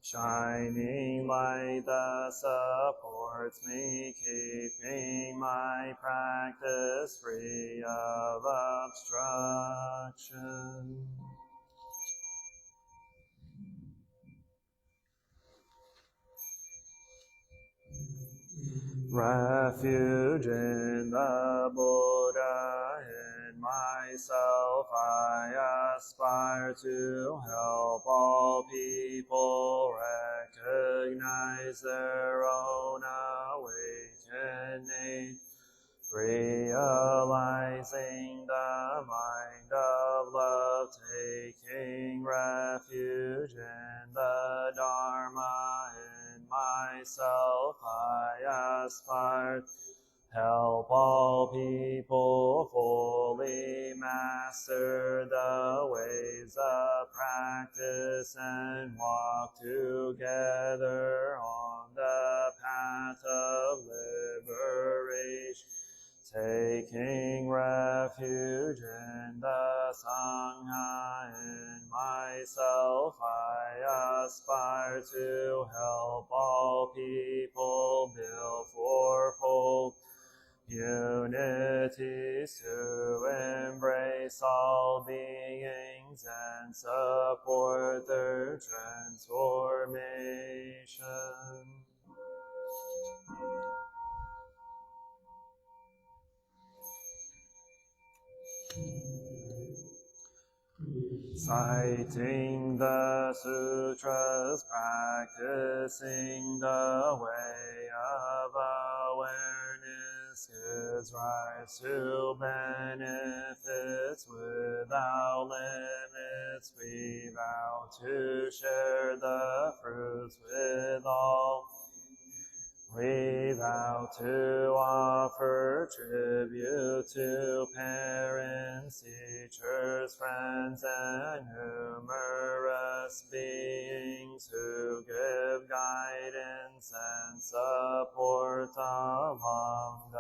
Shining light that supports me, keeping my practice free of obstruction. Refuge in the Buddha, in myself I aspire to help all people recognize their own awakening, realizing the mind of love, taking refuge in the Dharma. In myself I aspire, help all people fully master the ways of practice and walk together on the path of liberation. Taking refuge in the Sangha, in myself I aspire to help all people build fourfold unities, to embrace all beings and support their transformation. Citing the sutras, practicing the way of awareness, gives rise to benefits without limits. We vow to share the fruits with all. We vow to offer tribute to parents, teachers, friends, and numerous beings who give guidance and support along